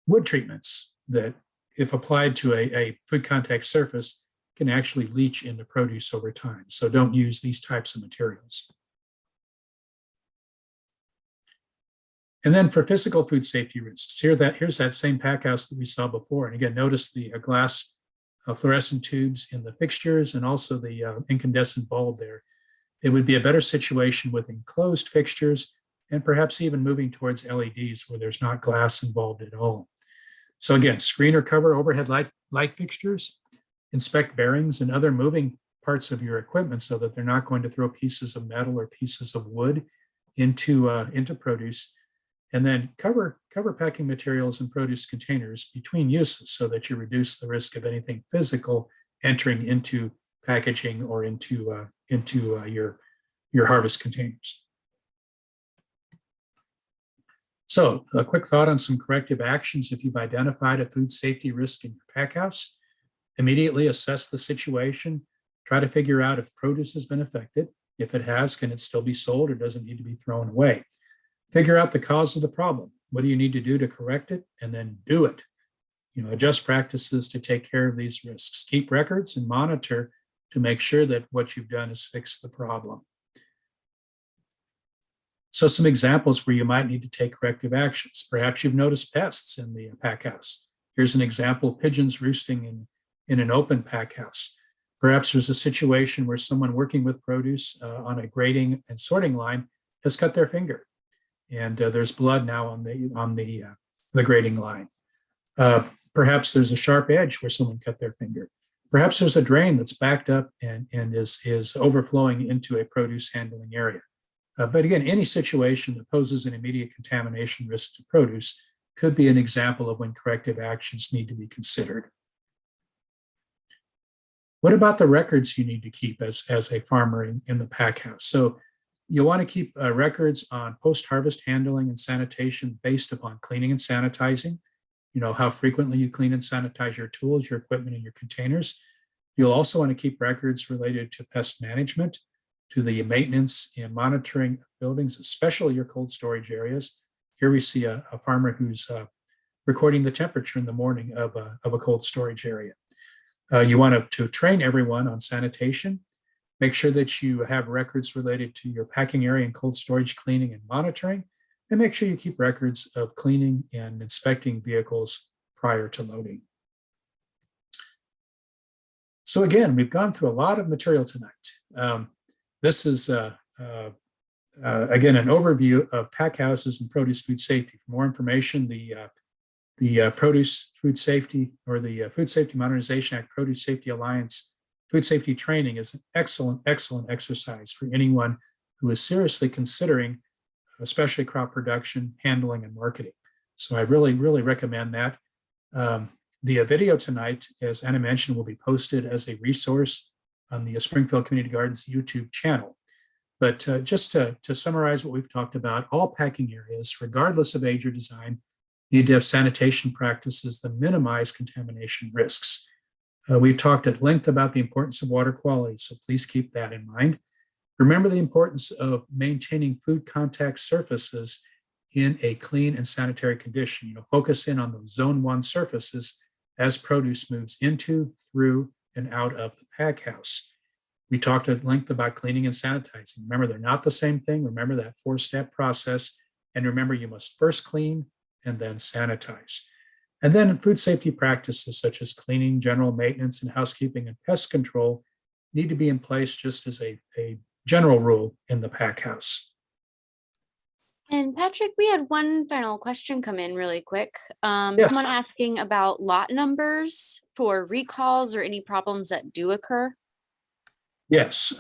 wood treatments that, if applied to a food contact surface, can actually leach into produce over time. So don't use these types of materials. And then for physical food safety risks, here's that same pack house that we saw before. And again, notice the glass fluorescent tubes in the fixtures and also the incandescent bulb there. It would be a better situation with enclosed fixtures and perhaps even moving towards LEDs where there's not glass involved at all. So again, screen or cover overhead light fixtures, inspect bearings and other moving parts of your equipment so that they're not going to throw pieces of metal or pieces of wood into produce. And then cover packing materials and produce containers between uses so that you reduce the risk of anything physical entering into packaging or into your harvest containers. So a quick thought on some corrective actions. If you've identified a food safety risk in your pack house, immediately assess the situation. Try to figure out if produce has been affected. If it has, can it still be sold or does it need to be thrown away? Figure out the cause of the problem. What do you need to do to correct it? And then do it. Adjust practices to take care of these risks. Keep records and monitor to make sure that what you've done is fix the problem. So some examples where you might need to take corrective actions. Perhaps you've noticed pests in the pack house. Here's an example: pigeons roosting in an open pack house. Perhaps there's a situation where someone working with produce on a grading and sorting line has cut their finger, and there's blood now on the grading line. Perhaps there's a sharp edge where someone cut their finger. Perhaps there's a drain that's backed up and is overflowing into a produce handling area. But again, any situation that poses an immediate contamination risk to produce could be an example of when corrective actions need to be considered. What about the records you need to keep as a farmer in the pack house? So you want to keep records on post-harvest handling and sanitation based upon cleaning and sanitizing. How frequently you clean and sanitize your tools, your equipment, and your containers. You'll also want to keep records related to pest management, to the maintenance and monitoring of buildings, especially your cold storage areas. Here we see a farmer who's recording the temperature in the morning of a cold storage area. You want to train everyone on sanitation. Make sure that you have records related to your packing area and cold storage cleaning and monitoring, and make sure you keep records of cleaning and inspecting vehicles prior to loading. So again, we've gone through a lot of material tonight. This is, again, an overview of pack houses and produce food safety. For more information, the Produce Food Safety, or the Food Safety Modernization Act Produce Safety Alliance food safety training is an excellent exercise for anyone who is seriously considering especially crop production, handling, and marketing. So I really recommend that. The video tonight, as Anna mentioned, will be posted as a resource on the Springfield Community Gardens YouTube channel. But just to summarize what we've talked about, all packing areas, regardless of age or design, need to have sanitation practices that minimize contamination risks. We've talked at length about the importance of water quality, so please keep that in mind. Remember the importance of maintaining food contact surfaces in a clean and sanitary condition. Focus in on those zone 1 surfaces as produce moves into, through, and out of the pack house. We talked at length about cleaning and sanitizing. Remember, they're not the same thing. Remember that 4-step process. And remember, you must first clean and then sanitize. And then food safety practices such as cleaning, general maintenance, and housekeeping and pest control need to be in place just as a general rule in the pack house. And Patrick, we had one final question come in really quick. Yes. Someone asking about lot numbers for recalls or any problems that do occur. Yes,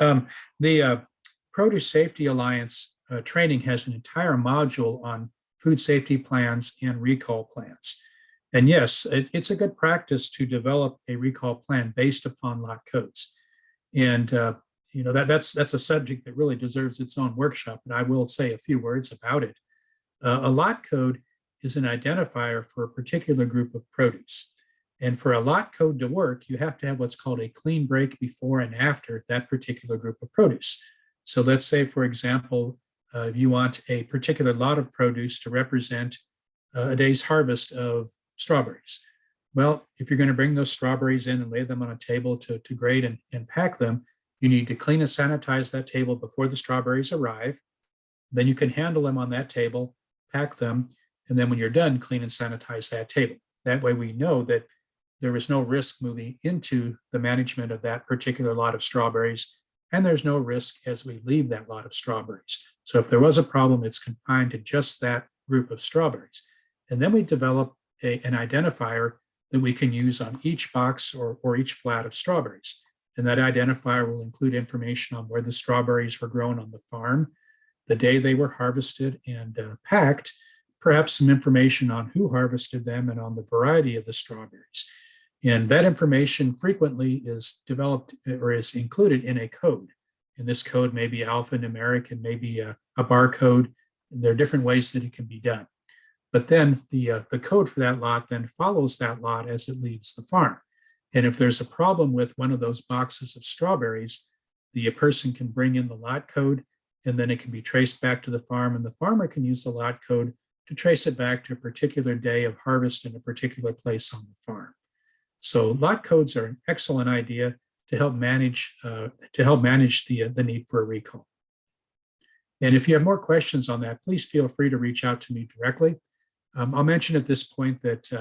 the Produce Safety Alliance training has an entire module on food safety plans and recall plans. And yes, it's a good practice to develop a recall plan based upon lot codes. And that's a subject that really deserves its own workshop, and I will say a few words about it. A lot code is an identifier for a particular group of produce. And for a lot code to work, you have to have what's called a clean break before and after that particular group of produce. So let's say, for example, you want a particular lot of produce to represent a day's harvest of strawberries. Well, if you're going to bring those strawberries in and lay them on a table to grade and pack them, you need to clean and sanitize that table before the strawberries arrive. Then you can handle them on that table, pack them, and then when you're done, clean and sanitize that table. That way we know that there is no risk moving into the management of that particular lot of strawberries, and there's no risk as we leave that lot of strawberries. So if there was a problem, it's confined to just that group of strawberries. And then we develop an identifier that we can use on each box or each flat of strawberries. And that identifier will include information on where the strawberries were grown on the farm, the day they were harvested and packed, perhaps some information on who harvested them and on the variety of the strawberries. And that information frequently is developed or is included in a code. And this code may be alphanumeric and maybe a barcode. And there are different ways that it can be done. But then the code for that lot then follows that lot as it leaves the farm. And if there's a problem with one of those boxes of strawberries, the person can bring in the lot code, and then it can be traced back to the farm, and the farmer can use the lot code to trace it back to a particular day of harvest in a particular place on the farm. So lot codes are an excellent idea to help manage the need for a recall. And if you have more questions on that, please feel free to reach out to me directly. I'll mention at this point that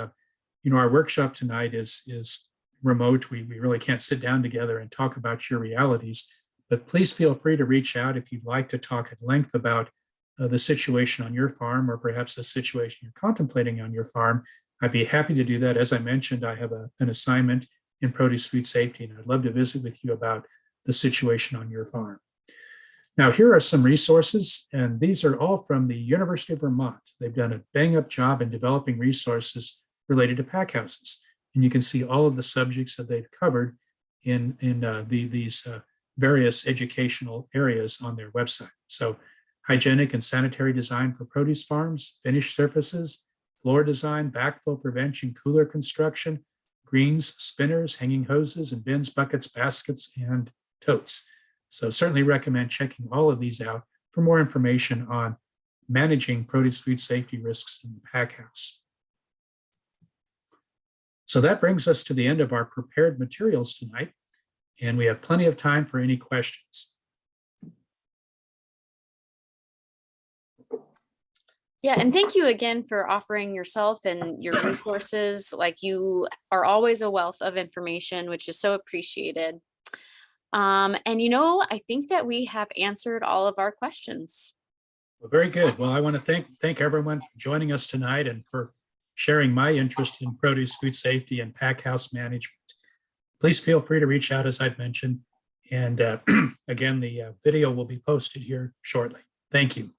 our workshop tonight is remote. We really can't sit down together and talk about your realities, but please feel free to reach out if you'd like to talk at length about the situation on your farm, or perhaps the situation you're contemplating on your farm. I'd be happy to do that. As I mentioned, I have an assignment in produce food safety, and I'd love to visit with you about the situation on your farm. Now, here are some resources, and these are all from the University of Vermont. They've done a bang-up job in developing resources related to packhouses. And you can see all of the subjects that they've covered in these various educational areas on their website. So hygienic and sanitary design for produce farms, finished surfaces, floor design, backflow prevention, cooler construction, greens, spinners, hanging hoses, and bins, buckets, baskets, and totes. So certainly recommend checking all of these out for more information on managing produce food safety risks in the pack house. So that brings us to the end of our prepared materials tonight, and we have plenty of time for any questions. Yeah, and thank you again for offering yourself and your resources. Like, you are always a wealth of information, which is so appreciated. And I think that we have answered all of our questions. Well, very good. Well, I want to thank everyone for joining us tonight and for sharing my interest in produce food safety and pack house management. Please feel free to reach out, as I've mentioned. And again, the video will be posted here shortly. Thank you.